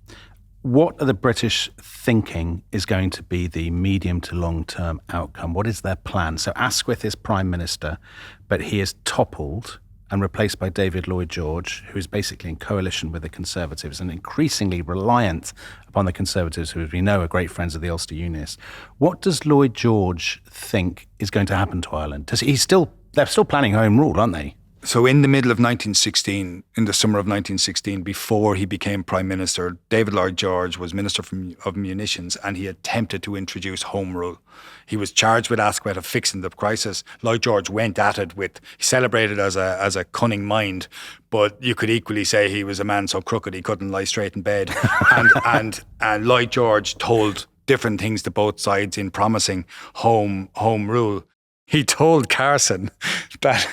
What are the British thinking is going to be the medium to long-term outcome? What is their plan? So Asquith is Prime Minister, but he is toppled and replaced by David Lloyd George, who is basically in coalition with the Conservatives and increasingly reliant upon the Conservatives, who, as we know, are great friends of the Ulster Unionists. What does Lloyd George think is going to happen to Ireland? They're still planning Home Rule, aren't they? So in the middle of 1916, in the summer of 1916, before he became Prime Minister, David Lloyd George was Minister of Munitions, and he attempted to introduce Home Rule. He was charged with Asquith of fixing the crisis. Lloyd George went at it he celebrated as a cunning mind, but you could equally say he was a man so crooked he couldn't lie straight in bed. and Lloyd George told different things to both sides in promising Home Rule. he told Carson that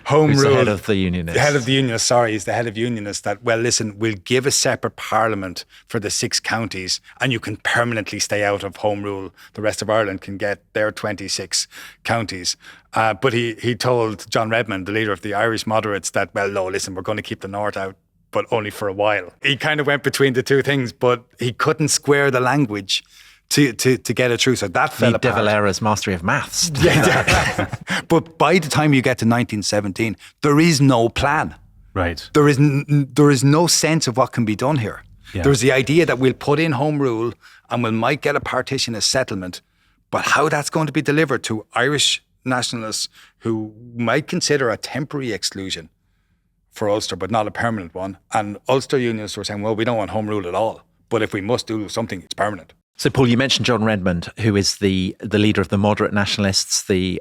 Home Who's Rule... the head of the Unionists. The head of the Unionists, sorry, is the head of Unionists, that, well, listen, we'll give a separate parliament for the 6 counties and you can permanently stay out of Home Rule. The rest of Ireland can get their 26 counties. But he told John Redmond, the leader of the Irish moderates, that, well, no, listen, we're going to keep the North out, but only for a while. He kind of went between the two things, but he couldn't square the language to get it through. So that fell apart. De Valera's mastery of maths. Yeah. But by the time you get to 1917, there is no plan. Right. There is no sense of what can be done here. Yeah. There's the idea that we'll put in Home Rule and we might get a partition as settlement, but how that's going to be delivered to Irish nationalists who might consider a temporary exclusion for Ulster, but not a permanent one. And Ulster Unionists were saying, well, we don't want Home Rule at all, but if we must do something, it's permanent. So, Paul, you mentioned John Redmond, who is the leader of the moderate nationalists, the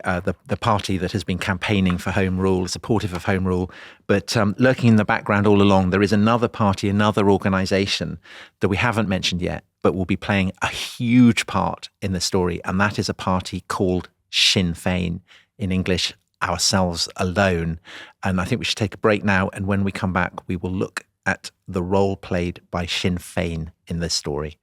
party that has been campaigning for Home Rule, supportive of Home Rule. But lurking in the background all along, there is another party, another organisation that we haven't mentioned yet, but will be playing a huge part in the story. And that is a party called Sinn Fein, in English, Ourselves Alone. And I think we should take a break now. And when we come back, we will look at the role played by Sinn Fein in this story.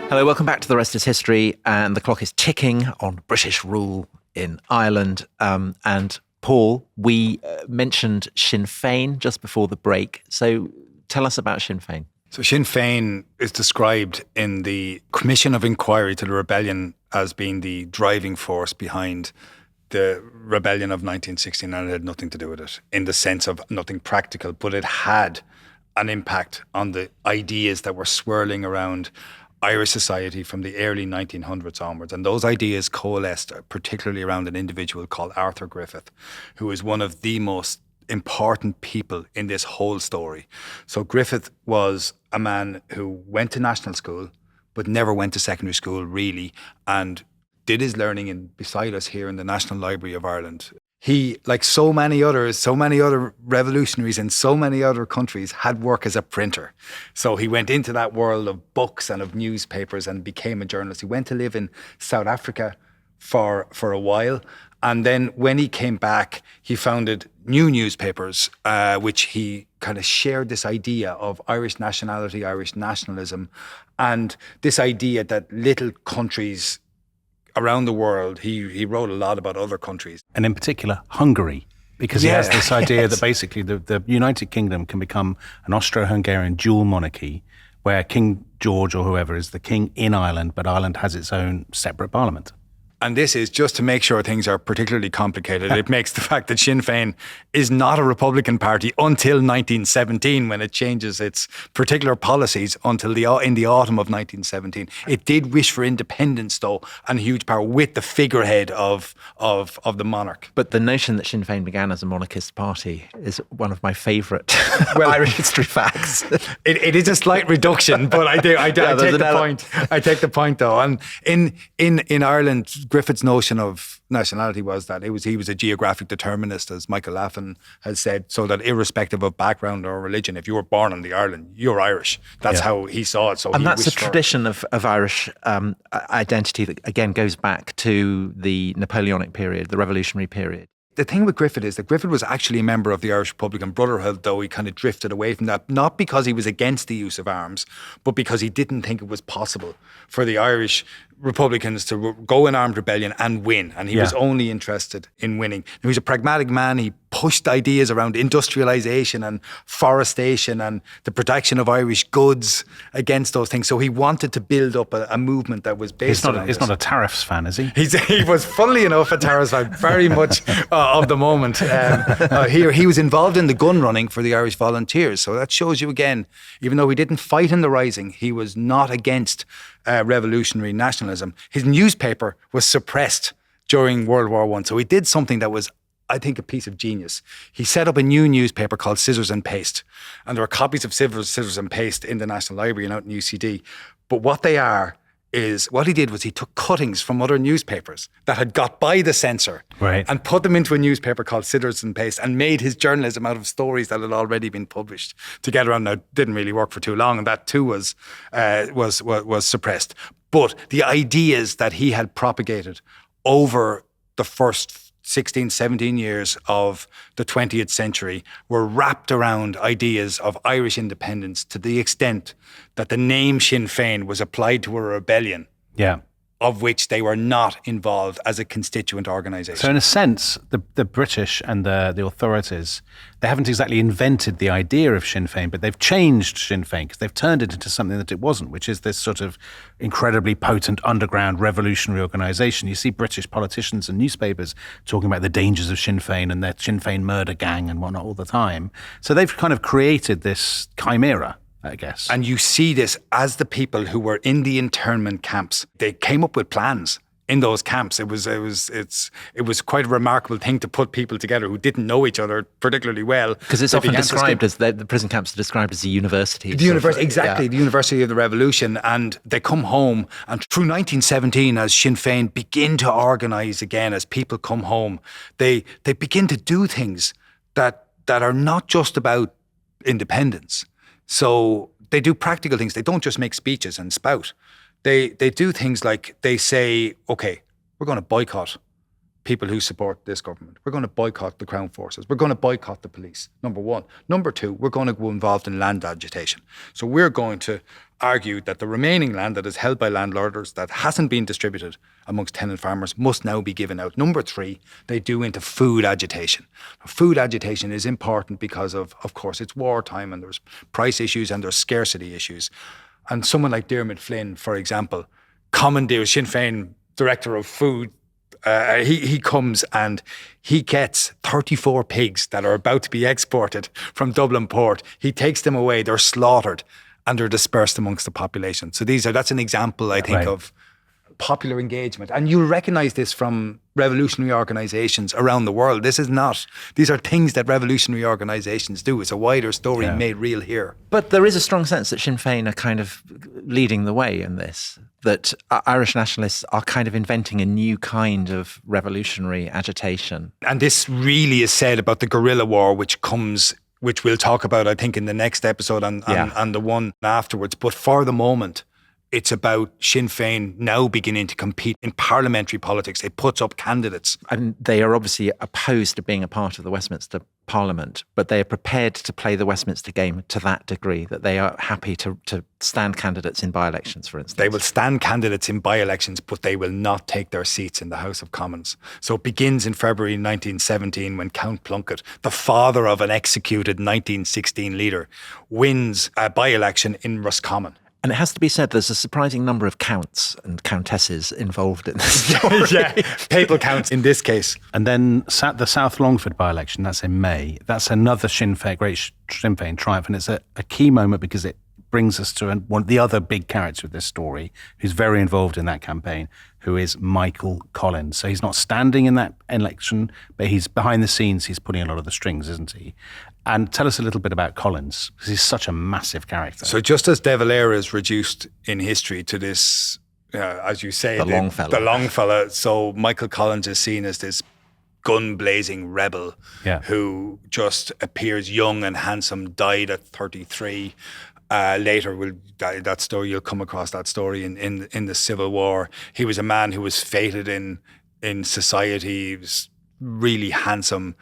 Hello, welcome back to The Rest is History, and the clock is ticking on British rule in Ireland. And Paul, we mentioned Sinn Fein just before the break. So tell us about Sinn Fein. So Sinn Fein is described in the Commission of Inquiry to the Rebellion as being the driving force behind the rebellion of 1916, and it had nothing to do with it in the sense of nothing practical, but it had an impact on the ideas that were swirling around Irish society from the early 1900s onwards. And those ideas coalesced particularly around an individual called Arthur Griffith, who is one of the most important people in this whole story. So Griffith was a man who went to national school, but never went to secondary school really, and did his learning beside us here in the National Library of Ireland. He, like so many other revolutionaries in so many other countries, had work as a printer. So he went into that world of books and of newspapers and became a journalist. He went to live in South Africa for a while. And then when he came back, he founded new newspapers, which he kind of shared this idea of Irish nationality, Irish nationalism, and this idea that little countries around the world, he wrote a lot about other countries. And in particular, Hungary, because he has this idea that basically the United Kingdom can become an Austro-Hungarian dual monarchy where King George or whoever is the king in Ireland, but Ireland has its own separate parliament. And this is just to make sure things are particularly complicated. It makes the fact that Sinn Féin is not a Republican party until 1917, when it changes its particular policies until in the autumn of 1917. It did wish for independence, though, and huge power with the figurehead of the monarch. But the notion that Sinn Féin began as a monarchist party is one of my favourite Irish history facts. It is a slight reduction, but I take the point. I take the point, though. And in Ireland, Griffith's notion of nationality was that he was a geographic determinist, as Michael Laffan has said, so that irrespective of background or religion, if you were born in the Ireland, you're Irish. That's how he saw it. So and that's a tradition of Irish identity that, again, goes back to the Napoleonic period, the revolutionary period. The thing with Griffith is that Griffith was actually a member of the Irish Republican Brotherhood, though he kind of drifted away from that, not because he was against the use of arms, but because he didn't think it was possible for the Irish Republicans to go in armed rebellion and win. And he was only interested in winning. He was a pragmatic man. He pushed ideas around industrialization and forestation and the protection of Irish goods against those things. So he wanted to build up a movement that was based on He's not a tariffs fan, is he? He was, funnily enough, a tariffs fan, very much of the moment. He was involved in the gun running for the Irish Volunteers. So that shows you again, even though he didn't fight in the Rising, he was not against revolutionary nationalism. His newspaper was suppressed during World War I. So he did something that was, I think, a piece of genius. He set up a new newspaper called Scissors and Paste. And there are copies of Scissors and Paste in the National Library and out in UCD. But what they are is what he did was he took cuttings from other newspapers that had got by the censor and put them into a newspaper called Citizen Paste and made his journalism out of stories that had already been published to get around. Now, it didn't really work for too long, and that too was suppressed. But the ideas that he had propagated over the first 16, 17 years of the 20th century were wrapped around ideas of Irish independence to the extent that the name Sinn Fein was applied to a rebellion of which they were not involved as a constituent organisation. So in a sense, the British and the authorities, they haven't exactly invented the idea of Sinn Fein, but they've changed Sinn Fein because they've turned it into something that it wasn't, which is this sort of incredibly potent underground revolutionary organisation. You see British politicians and newspapers talking about the dangers of Sinn Fein and their Sinn Fein murder gang and whatnot all the time. So they've kind of created this chimera, I guess. And you see this as the people who were in the internment camps. They came up with plans in those camps. It was quite a remarkable thing to put people together who didn't know each other particularly well. Because it's often described as the prison camps are described as a university. The university, exactly, the University of the Revolution. And they come home, and through 1917, as Sinn Féin begin to organise again, as people come home, they begin to do things that are not just about independence. So they do practical things. They don't just make speeches and spout. They do things like they say, okay, we're going to boycott people who support this government. We're going to boycott the Crown Forces. We're going to boycott the police, number one. Number two, we're going to go involved in land agitation. So we're going to argue that the remaining land that is held by landlords that hasn't been distributed amongst tenant farmers must now be given out. Number three, they do into food agitation. Food agitation is important because of course, it's wartime and there's price issues and there's scarcity issues. And someone like Diarmaid Flynn, for example, commandeers Sinn Féin director of food. He comes and he gets 34 pigs that are about to be exported from Dublin port. He takes them away, they're slaughtered, and they're dispersed amongst the population. So that's an example, I think, of popular engagement. And you'll recognise this from revolutionary organisations around the world. These are things that revolutionary organisations do. It's a wider story made real here. But there is a strong sense that Sinn Féin are kind of leading the way in this, that Irish nationalists are kind of inventing a new kind of revolutionary agitation. And this really is said about the guerrilla war, which we'll talk about, I think, in the next episode and the one afterwards. But for the moment, it's about Sinn Féin now beginning to compete in parliamentary politics. It puts up candidates. And they are obviously opposed to being a part of the Westminster Parliament, but they are prepared to play the Westminster game to that degree, that they are happy to stand candidates in by-elections, for instance. They will stand candidates in by-elections, but they will not take their seats in the House of Commons. So it begins in February 1917 when Count Plunkett, the father of an executed 1916 leader, wins a by-election in Roscommon. And it has to be said, there's a surprising number of counts and countesses involved in this story. Papal counts in this case. And then the South Longford by-election, that's in May. That's another great Sinn Féin triumph. And it's a key moment because it brings us to one of the other big characters of this story, who's very involved in that campaign, who is Michael Collins. So he's not standing in that election, but he's behind the scenes. He's putting a lot of the strings, isn't he? And tell us a little bit about Collins, because he's such a massive character. So just as De Valera is reduced in history to this, as you say, the long fella. So Michael Collins is seen as this gun-blazing rebel who just appears young and handsome, died at 33. Later, that story, you'll come across that story in the Civil War. He was a man who was fated in society. He was really handsome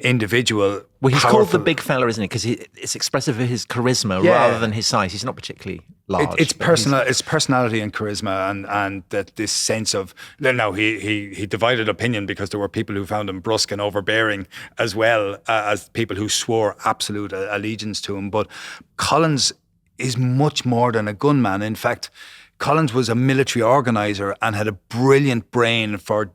individual. Well, he's called the big fella, isn't he? Because it's expressive of his charisma rather than his size. He's not particularly large. It's personality and charisma, and that this sense of. Now he divided opinion because there were people who found him brusque and overbearing, as well as people who swore absolute allegiance to him. But Collins is much more than a gunman. In fact, Collins was a military organizer and had a brilliant brain for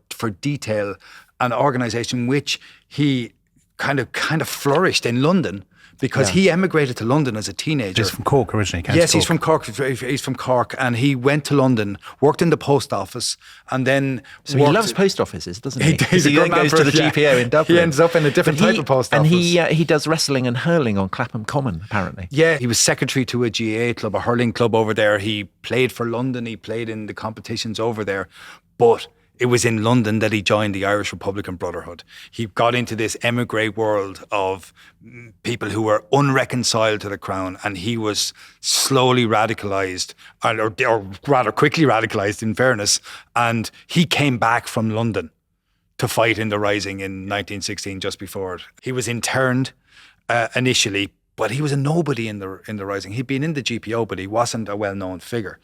detail. An organisation which he kind of flourished in London because he emigrated to London as a teenager. He's from Cork originally. Yes, he's from Cork. He's from Cork, and he went to London, worked in the post office, and then he loves post offices, doesn't he? He then goes to the GPO in Dublin. He ends up in a different type of post office. And he does wrestling and hurling on Clapham Common, apparently. Yeah, he was secretary to a GAA club, a hurling club over there. He played for London. He played in the competitions over there, but it was in London that he joined the Irish Republican Brotherhood. He got into this emigre world of people who were unreconciled to the crown, and he was slowly radicalised, or rather quickly radicalised in fairness, and he came back from London to fight in the Rising in 1916, just before it. He was interned initially, but he was a nobody in the Rising. He'd been in the GPO, but he wasn't a well-known figure.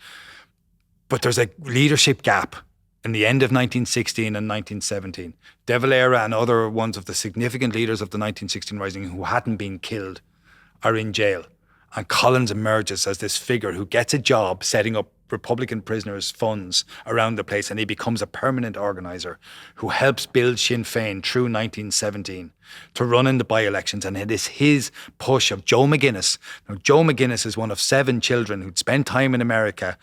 But there's a leadership gap in the end of 1916 and 1917. De Valera and other ones of the significant leaders of the 1916 Rising who hadn't been killed are in jail. And Collins emerges as this figure who gets a job setting up Republican prisoners' funds around the place, and he becomes a permanent organiser who helps build Sinn Fein through 1917 to run in the by-elections. And it is his push of Joe McGuinness. Now, Joe McGuinness is one of 7 children who'd spent time in America,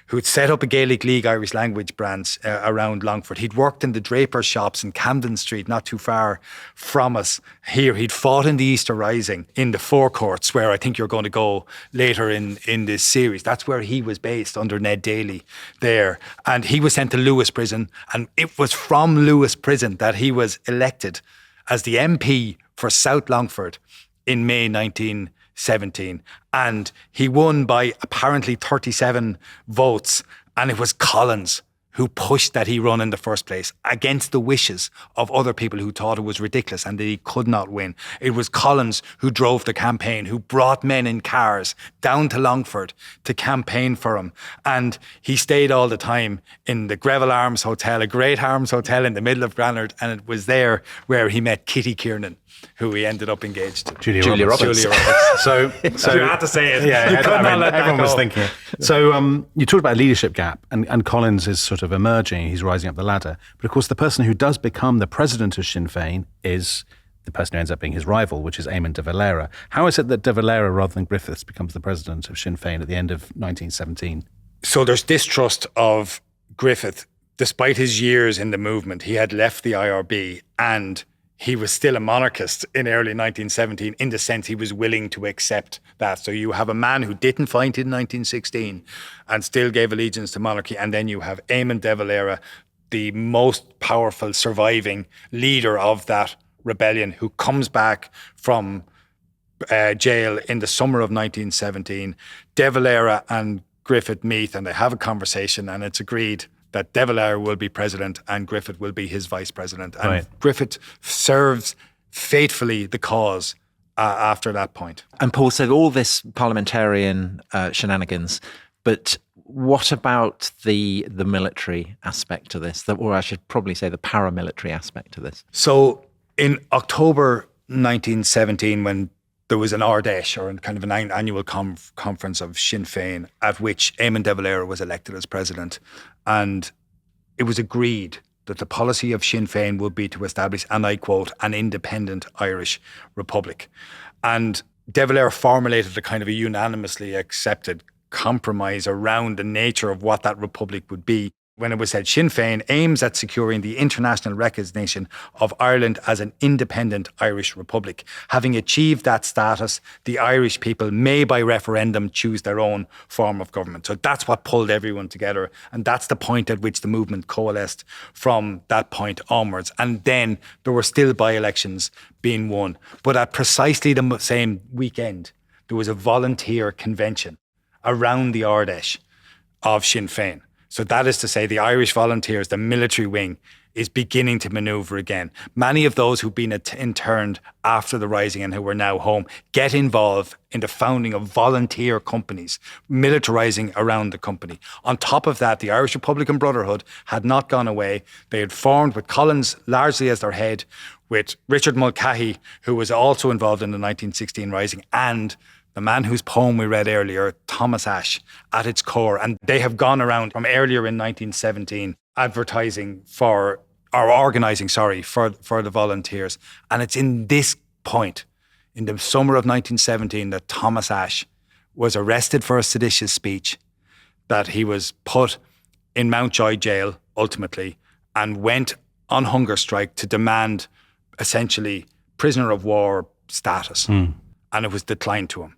who'd set up a Gaelic League Irish language branch around Longford. He'd worked in the draper's shops in Camden Street, not too far from us here. He'd fought in the Easter Rising in the forecourts, where I think you're going to go later in this series. That's where he was based under Ned Daly there. And he was sent to Lewis Prison, and it was from Lewis Prison that he was elected as the MP for South Longford in May 1917. And he won by apparently 37 votes. And it was Collins who pushed that he run in the first place against the wishes of other people who thought it was ridiculous and that he could not win. It was Collins who drove the campaign, who brought men in cars down to Longford to campaign for him. And he stayed all the time in the Greville Arms Hotel, a great arms hotel in the middle of Granard. And it was there where he met Kitty Kiernan, who he ended up engaged to. Julia Roberts. So you had to say it. Yeah, everyone was thinking it. So you talked about a leadership gap, and Collins is sort of emerging. He's rising up the ladder. But of course, the person who does become the president of Sinn Fein is the person who ends up being his rival, which is Éamon de Valera. How is it that de Valera, rather than Griffiths, becomes the president of Sinn Fein at the end of 1917? So there's distrust of Griffith. Despite his years in the movement, he had left the IRB, and he was still a monarchist in early 1917, in the sense he was willing to accept that. So you have a man who didn't fight in 1916 and still gave allegiance to monarchy. And then you have Éamon de Valera, the most powerful surviving leader of that rebellion, who comes back from jail in the summer of 1917. De Valera and Griffith meet and they have a conversation, and it's agreed that De Valera will be president and Griffith will be his vice president. And right. Griffith serves faithfully the cause after that point. And Paul said all this parliamentarian shenanigans, but what about the military aspect to this? Or I should probably say the paramilitary aspect to this. So in October 1917, when there was an Ardèche, or kind of an annual conference of Sinn Fein, at which Éamon de Valera was elected as president. And it was agreed that the policy of Sinn Fein would be to establish, and I quote, an independent Irish republic. And de Valera formulated a kind of a unanimously accepted compromise around the nature of what that republic would be, when it was said Sinn Fein aims at securing the international recognition of Ireland as an independent Irish republic. Having achieved that status, the Irish people may by referendum choose their own form of government. So that's what pulled everyone together. And that's the point at which the movement coalesced from that point onwards. And then there were still by-elections being won. But at precisely the same weekend, there was a volunteer convention around the Ardèche of Sinn Fein. So that is to say, the Irish volunteers, the military wing, is beginning to manoeuvre again. Many of those who've been interned after the Rising and who are now home get involved in the founding of volunteer companies, militarising around the company. On top of that, the Irish Republican Brotherhood had not gone away. They had formed, with Collins largely as their head, with Richard Mulcahy, who was also involved in the 1916 Rising, and the man whose poem we read earlier, Thomas Ashe, at its core. And they have gone around from earlier in 1917 organising for the volunteers. And it's in this point, in the summer of 1917 that Thomas Ashe was arrested for a seditious speech, that he was put in Mountjoy jail ultimately, and went on hunger strike to demand essentially prisoner of war status. And it was declined to him.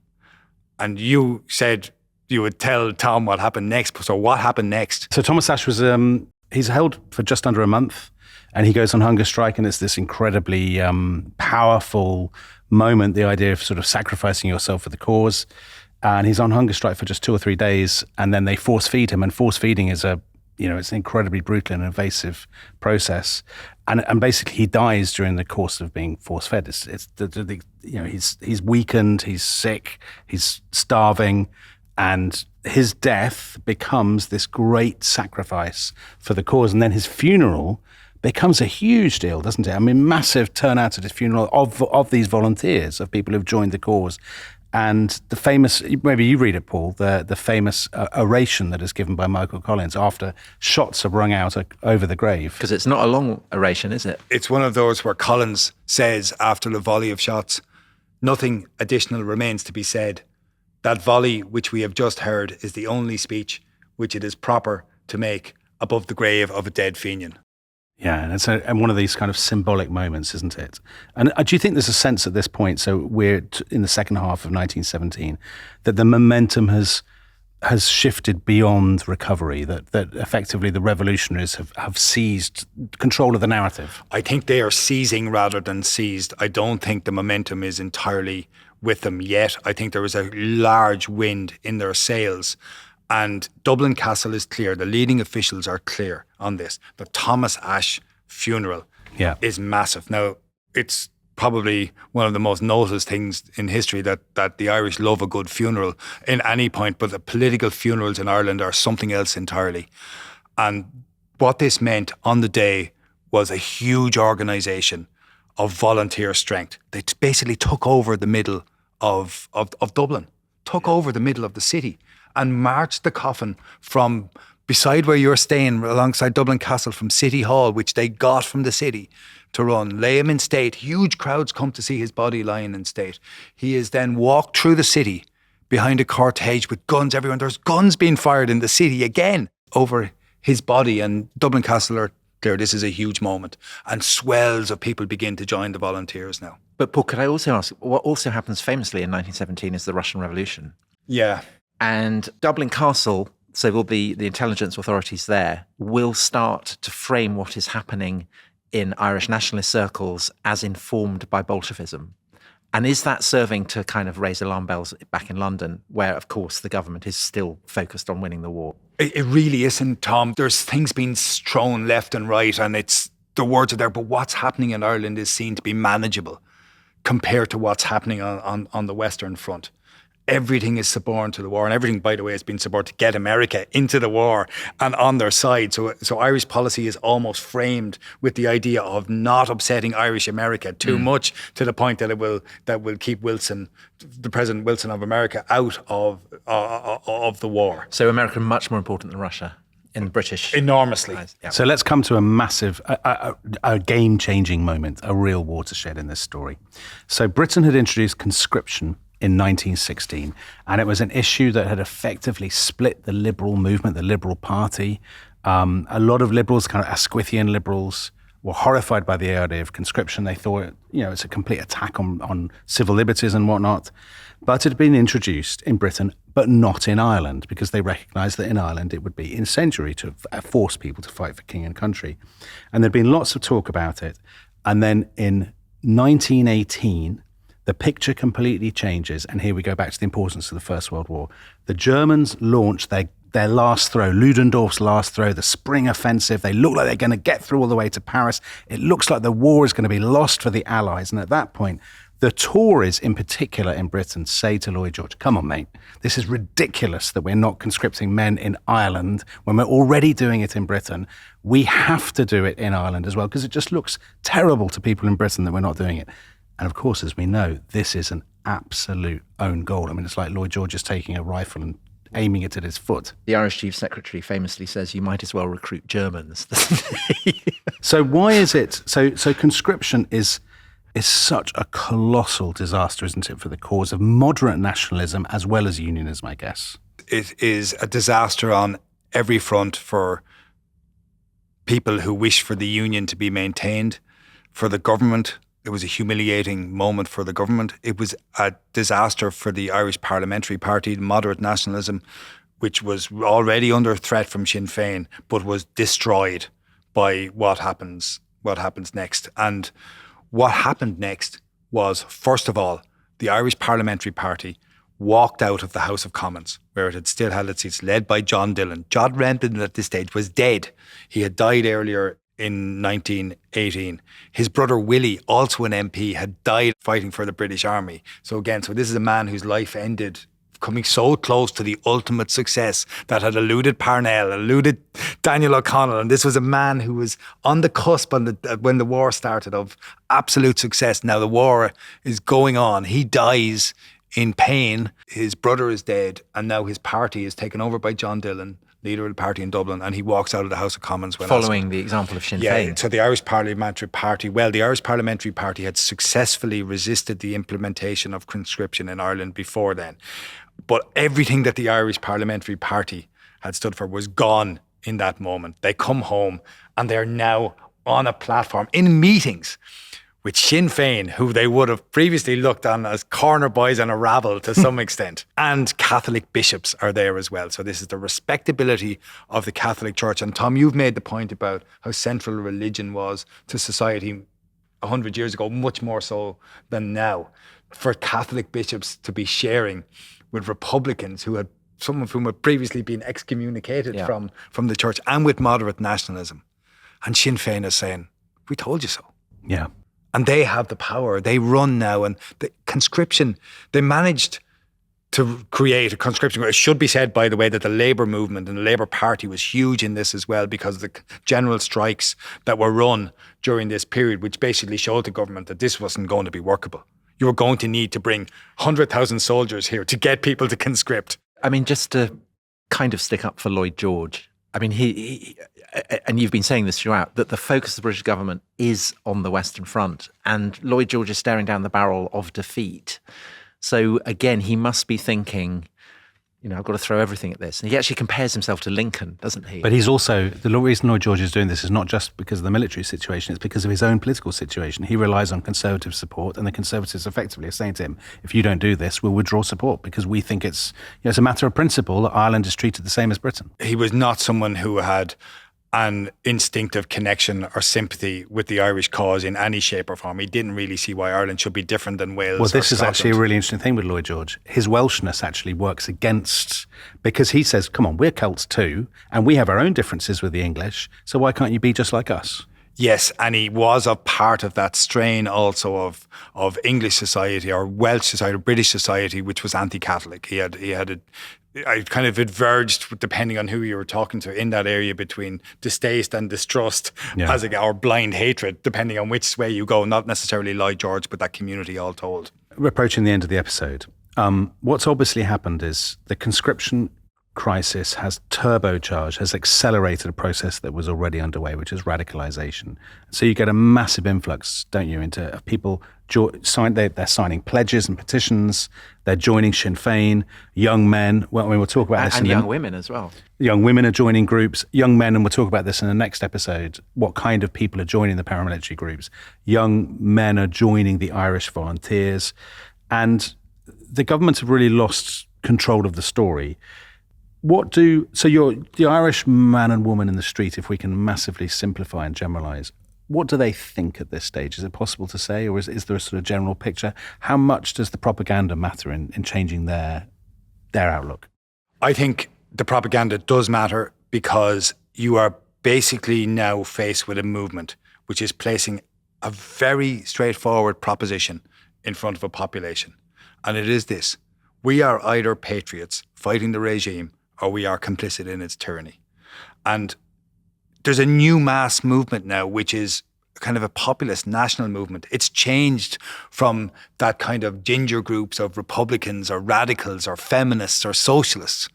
And you said you would tell Tom what happened next. So what happened next? So Thomas Ashe was, he's held for just under a month, and he goes on hunger strike, and it's this incredibly powerful moment, the idea of sort of sacrificing yourself for the cause. And he's on hunger strike for just 2 or 3 days, and then they force feed him. And force feeding is it's an incredibly brutal and invasive process. And basically he dies during the course of being force fed. He's weakened, he's sick, he's starving, and his death becomes this great sacrifice for the cause. And then his funeral becomes a huge deal, doesn't it? I mean, massive turnout at his funeral of these volunteers, of people who've joined the cause. And the famous, maybe you read it, Paul, the famous oration that is given by Michael Collins after shots are rung out over the grave. Because it's not a long oration, is it? It's one of those where Collins says, after the volley of shots, nothing additional remains to be said. That volley which we have just heard is the only speech which it is proper to make above the grave of a dead Fenian. Yeah, and it's one of these kind of symbolic moments, isn't it? And do you think there's a sense at this point, so we're in the second half of 1917, that the momentum has shifted beyond recovery, that effectively the revolutionaries have seized control of the narrative? I think they are seizing rather than seized. I don't think the momentum is entirely with them yet. I think there is a large wind in their sails. And Dublin Castle is clear, the leading officials are clear on this. The Thomas Ashe funeral is massive. Now, it's probably one of the most noticed things in history that the Irish love a good funeral in any point, but the political funerals in Ireland are something else entirely. And what this meant on the day was a huge organisation of volunteer strength. They basically took over the middle of Dublin, took over the middle of the city, and marched the coffin from beside where you're staying alongside Dublin Castle, from City Hall, which they got from the city to run, lay him in state. Huge crowds come to see his body lying in state. He is then walked through the city behind a cortege with guns everywhere. There's guns being fired in the city again over his body, and Dublin Castle are clear this is a huge moment, and swells of people begin to join the volunteers now. But Paul, could I also ask, what also happens famously in 1917 is the Russian Revolution. Yeah. And Dublin Castle, so will the intelligence authorities there, will start to frame what is happening in Irish nationalist circles as informed by Bolshevism. And is that serving to kind of raise alarm bells back in London, where, of course, the government is still focused on winning the war? It really isn't, Tom. There's things being thrown left and right, and the words are there, but what's happening in Ireland is seen to be manageable compared to what's happening on the Western Front. Everything is suborned to the war, and everything, by the way, has been suborned to get America into the war and on their side. So Irish policy is almost framed with the idea of not upsetting Irish America too much, to the point that it will keep Wilson, the President Wilson of America, out of the war. So America much more important than Russia in British enormously. Yeah. So let's come to a massive, a game-changing moment, a real watershed in this story. So Britain had introduced conscription in 1916, and it was an issue that had effectively split the liberal movement, the Liberal Party. A lot of liberals, kind of Asquithian liberals, were horrified by the idea of conscription. They thought, it's a complete attack on civil liberties and whatnot. But it had been introduced in Britain, but not in Ireland, because they recognised that in Ireland it would be incendiary to force people to fight for king and country. And there'd been lots of talk about it. And then in 1918, the picture completely changes, and here we go back to the importance of the First World War. The Germans launched their last throw, Ludendorff's last throw, the spring offensive. They look like they're going to get through all the way to Paris. It looks like the war is going to be lost for the Allies. And at that point, the Tories in particular in Britain say to Lloyd George, come on, mate, this is ridiculous that we're not conscripting men in Ireland when we're already doing it in Britain. We have to do it in Ireland as well, because it just looks terrible to people in Britain that we're not doing it. And of course, as we know, this is an absolute own goal. I mean, it's like Lloyd George is taking a rifle and aiming it at his foot. The Irish Chief Secretary famously says you might as well recruit Germans, doesn't he? So why is it? So conscription is is such a colossal disaster, isn't it, for the cause of moderate nationalism as well as unionism, I guess. It is a disaster on every front for people who wish for the union to be maintained. For the government, it was a humiliating moment for the government. It was a disaster for the Irish Parliamentary Party, moderate nationalism, which was already under threat from Sinn Fein, but was destroyed by what happens next. And what happened next was, first of all, the Irish Parliamentary Party walked out of the House of Commons, where it had still held its seats, led by John Dillon. John Dillon at this stage was dead. He had died earlier in 1918. His brother Willie, also an MP, had died fighting for the British Army. So this is a man whose life ended coming so close to the ultimate success that had eluded Parnell, eluded Daniel O'Connell. And this was a man who was on the cusp when the war started of absolute success. Now the war is going on. He dies in pain. His brother is dead. And now his party is taken over by John Dillon, leader of the party in Dublin, and he walks out of the House of Commons following the example of Sinn Fein. So the Irish Parliamentary Party, had successfully resisted the implementation of conscription in Ireland before then. But everything that the Irish Parliamentary Party had stood for was gone in that moment. They come home and they're now on a platform in meetings with Sinn Fein, who they would have previously looked on as corner boys and a rabble to some extent. And Catholic bishops are there as well. So this is the respectability of the Catholic Church. And Tom, you've made the point about how central religion was to society 100 years ago, much more so than now. For Catholic bishops to be sharing with Republicans some of whom had previously been excommunicated from the church, and with moderate nationalism. And Sinn Fein is saying, we told you so. Yeah. And they have the power. They run now. And the conscription, they managed to create a conscription. It should be said, by the way, that the Labour movement and the Labour Party was huge in this as well, because of the general strikes that were run during this period, which basically showed the government that this wasn't going to be workable. You were going to need to bring 100,000 soldiers here to get people to conscript. I mean, just to kind of stick up for Lloyd George, I mean, he and you've been saying this throughout, that the focus of the British government is on the Western Front, and Lloyd George is staring down the barrel of defeat. So again, he must be thinking, I've got to throw everything at this. And he actually compares himself to Lincoln, doesn't he? But he's also, the reason Lloyd George is doing this is not just because of the military situation, it's because of his own political situation. He relies on Conservative support, and the Conservatives effectively are saying to him, if you don't do this, we'll withdraw support, because we think it's a matter of principle that Ireland is treated the same as Britain. He was not someone who had an instinctive connection or sympathy with the Irish cause in any shape or form. He didn't really see why Ireland should be different than Wales. Well, this is actually a really interesting thing with Lloyd George. His Welshness actually works against, because he says, come on, we're Celts too, and we have our own differences with the English, so why can't you be just like us? Yes, and he was a part of that strain also of English society or Welsh society or British society, which was anti-Catholic. I kind of diverged, depending on who you were talking to, in that area between distaste and distrust, or blind hatred, depending on which way you go. Not necessarily Lloyd George, but that community all told. We're approaching the end of the episode. What's obviously happened is the conscription crisis has turbocharged, has accelerated a process that was already underway, which is radicalization. So you get a massive influx, don't you, into people they're signing pledges and petitions, they're joining Sinn Fein, young men, we'll talk about this. And young women as well. Young women are joining groups, young men, and we'll talk about this in the next episode, what kind of people are joining the paramilitary groups. Young men are joining the Irish volunteers, and the governments have really lost control of the story. The Irish man and woman in the street, if we can massively simplify and generalise, what do they think at this stage? Is it possible to say, or is there a sort of general picture? How much does the propaganda matter in changing their outlook? I think the propaganda does matter, because you are basically now faced with a movement which is placing a very straightforward proposition in front of a population. And it is this: we are either patriots fighting the regime, or we are complicit in its tyranny. And there's a new mass movement now, which is kind of a populist national movement. It's changed from that kind of ginger groups of Republicans or radicals or feminists or socialists.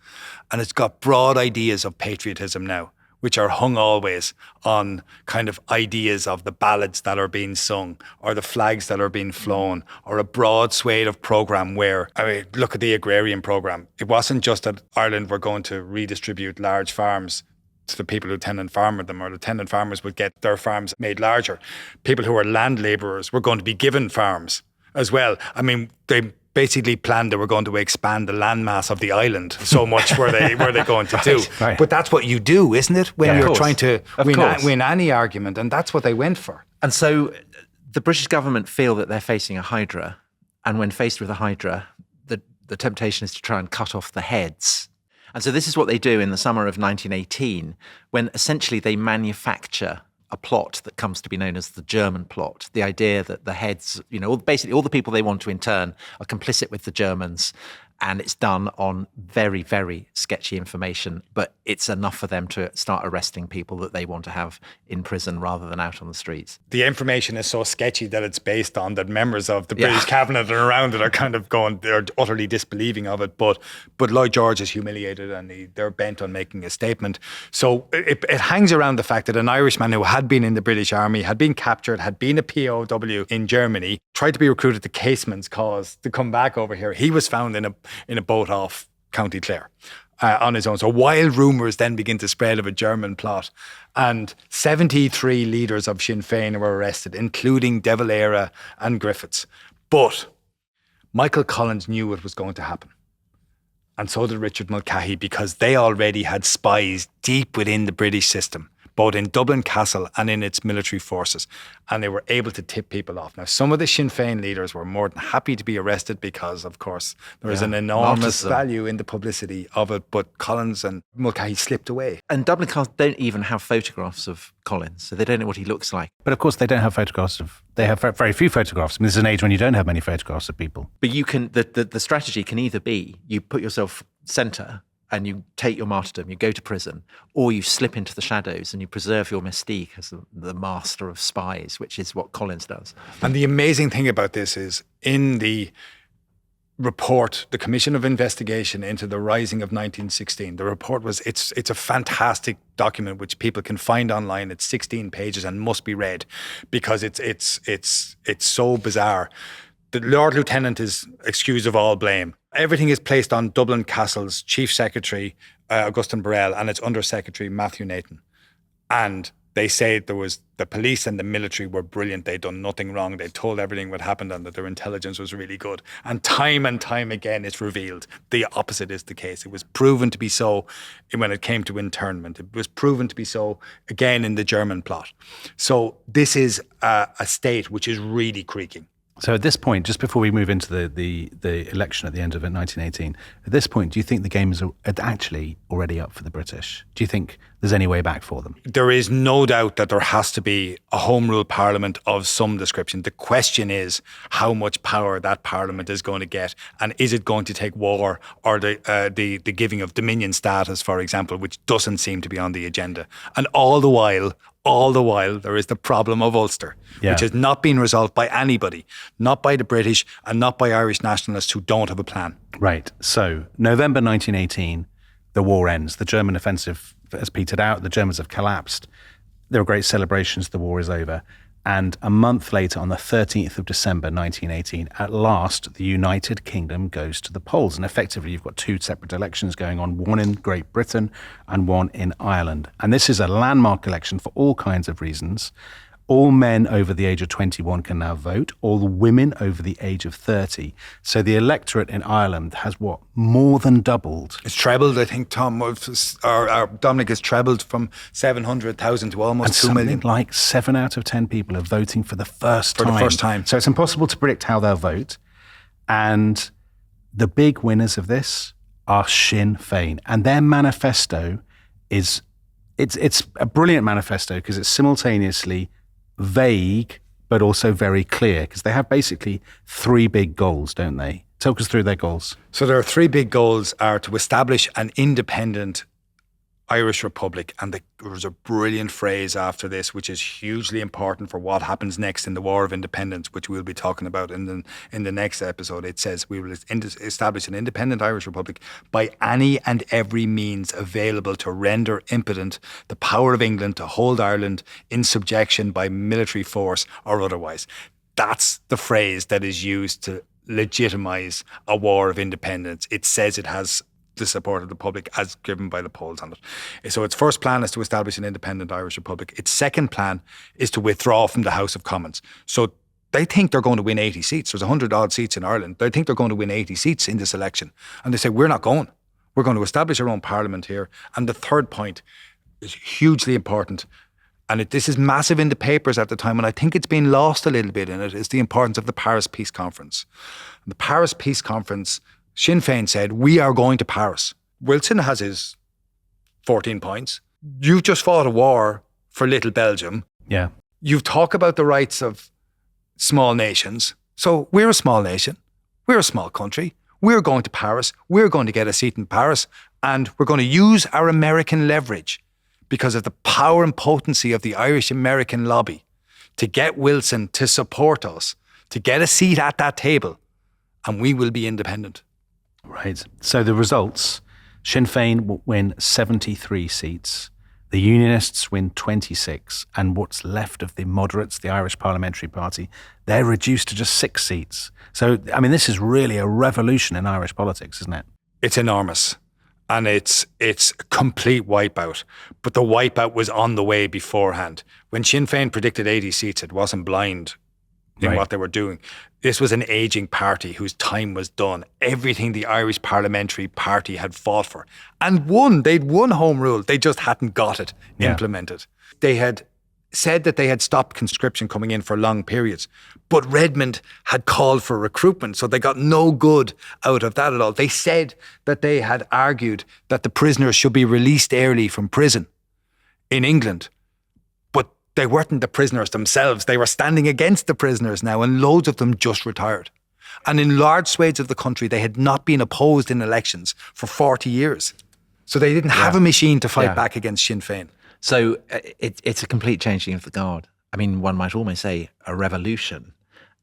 And it's got broad ideas of patriotism now, which are hung always on kind of ideas of the ballads that are being sung or the flags that are being flown or a broad swathe of programme where, I mean, look at the agrarian programme. It wasn't just that Ireland were going to redistribute large farms to the people who tenant farmed them, or the tenant farmers would get their farms made larger. People who were land labourers were going to be given farms as well. I mean, they basically planned they were going to expand the landmass of the island. So much were they going to do. Right. But that's what you do, isn't it? When you're trying to win any argument. And that's what they went for. And so the British government feel that they're facing a hydra. And when faced with a hydra, the temptation is to try and cut off the heads. And so this is what they do in the summer of 1918, when essentially they manufacture a plot that comes to be known as the German plot. The idea that the heads, basically all the people they want to intern are complicit with the Germans, and it's done on very, very sketchy information, but it's enough for them to start arresting people that they want to have in prison rather than out on the streets. The information is so sketchy that it's based on that members of the British cabinet and around it are kind of they're utterly disbelieving of it. But Lloyd George is humiliated and they're bent on making a statement. So it hangs around the fact that an Irishman who had been in the British Army, had been captured, had been a POW in Germany, tried to be recruited to Caseman's cause to come back over here. He was found in a boat off County Clare on his own. So wild rumours then begin to spread of a German plot, and 73 leaders of Sinn Fein were arrested, including De Valera and Griffiths. But Michael Collins knew it was going to happen. And so did Richard Mulcahy, because they already had spies deep within the British system, both in Dublin Castle and in its military forces, and they were able to tip people off. Now, some of the Sinn Féin leaders were more than happy to be arrested because, of course, there is an enormous value in the publicity of it, but Collins and Mulcahy slipped away. And Dublin Castle don't even have photographs of Collins, so they don't know what he looks like. But of course, they don't have photographs they have very few photographs. I mean, this is an age when you don't have many photographs of people. But you can, the strategy can either be you put yourself centre and you take your martyrdom, you go to prison, or you slip into the shadows and you preserve your mystique as the master of spies, which is what Collins does. And the amazing thing about this is, in the report, the Commission of Investigation into the Rising of 1916, the report it's a fantastic document which people can find online. It's 16 pages and must be read because it's so bizarre. The Lord Lieutenant is excused of all blame. Everything is placed on Dublin Castle's Chief Secretary, Augustine Burrell, and its Under Secretary, Matthew Nathan. And they say there was the police and the military were brilliant. They'd done nothing wrong. They told everything what happened and that their intelligence was really good. And time again, it's revealed the opposite is the case. It was proven to be so when it came to internment. It was proven to be so again in the German plot. So this is a state which is really creaking. So at this point, just before we move into the election at the end of 1918, at this point, do you think the game is actually already up for the British? Do you think there's any way back for them? There is no doubt that there has to be a home rule parliament of some description. The question is how much power that parliament is going to get, and is it going to take war or the giving of dominion status, for example, which doesn't seem to be on the agenda. And all the while, there is the problem of Ulster, which has not been resolved by anybody, not by the British and not by Irish nationalists who don't have a plan. Right. So November 1918, the war ends. The German offensive has petered out. The Germans have collapsed. There are great celebrations. The war is over. And a month later, on the 13th of December 1918, at last, the United Kingdom goes to the polls. And effectively, you've got two separate elections going on, one in Great Britain and one in Ireland. And this is a landmark election for all kinds of reasons. All men over the age of 21 can now vote, all women over the age of 30. So the electorate in Ireland has more than doubled. It's trebled, I think, Tom, or Dominic has trebled from 700,000 to almost 2 million. Like 7 out of 10 people are voting for the first time. So it's impossible to predict how they'll vote. And the big winners of this are Sinn Fein. And their manifesto it's a brilliant manifesto because it's simultaneously vague, but also very clear, because they have basically three big goals, don't they? Talk us through their goals. So there are three big goals: are to establish an independent Irish Republic, and there was a brilliant phrase after this, which is hugely important for what happens next in the War of Independence, which we'll be talking about in the next episode. It says, we will establish an independent Irish Republic by any and every means available to render impotent the power of England to hold Ireland in subjection by military force or otherwise. That's the phrase that is used to legitimise a war of independence. It says it has the support of the public as given by the polls on it. So its first plan is to establish an independent Irish Republic. Its second plan is to withdraw from the House of Commons. So they think they're going to win 80 seats. There's 100 odd seats in Ireland. They think they're going to win 80 seats in this election. And they say, we're not going. We're going to establish our own parliament here. And the third point is hugely important. And this is massive in the papers at the time, and I think it's been lost a little bit in it, is the importance of the Paris Peace Conference. And the Paris Peace Conference, Sinn Fein said, we are going to Paris. Wilson has his 14 points. You've just fought a war for little Belgium. Yeah. You've talked about the rights of small nations. So we're a small nation. We're a small country. We're going to Paris. We're going to get a seat in Paris. And we're going to use our American leverage because of the power and potency of the Irish-American lobby to get Wilson to support us, to get a seat at that table, and we will be independent. Right. So the results, Sinn Fein will win 73 seats, the Unionists win 26, and what's left of the moderates, the Irish Parliamentary Party, they're reduced to just 6 seats. So, I mean, this is really a revolution in Irish politics, isn't it? It's enormous. And it's a complete wipeout. But the wipeout was on the way beforehand. When Sinn Féin predicted 80 seats, it wasn't blind in what they were doing. This was an ageing party whose time was done. Everything the Irish Parliamentary Party had fought for and won. They'd won Home Rule. They just hadn't got it implemented. They had said that they had stopped conscription coming in for long periods, but Redmond had called for recruitment, so they got no good out of that at all. They said that they had argued that the prisoners should be released early from prison in England, but they weren't the prisoners themselves. They were standing against the prisoners now, and loads of them just retired. And in large swathes of the country, they had not been opposed in elections for 40 years. So they didn't have a machine to fight back against Sinn Féin. So it's a complete changing of the guard. I mean, one might almost say a revolution.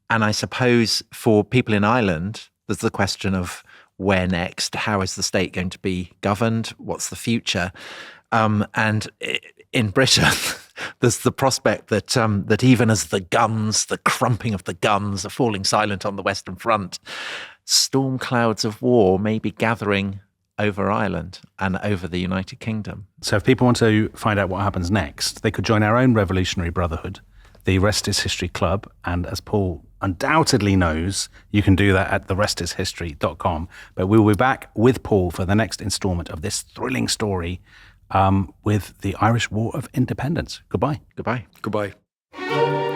And I suppose for people in Ireland, there's the question of where next? How is the state going to be governed? What's the future? And in Britain, there's the prospect that that even as the guns, the crumping of the guns are falling silent on the Western Front, storm clouds of war may be gathering over Ireland and over the United Kingdom. So if people want to find out what happens next, they could join our own revolutionary brotherhood, the Rest is History Club. And as Paul undoubtedly knows, you can do that at therestishistory.com. But we'll be back with Paul for the next instalment of this thrilling story with the Irish War of Independence. Goodbye. Goodbye. Goodbye.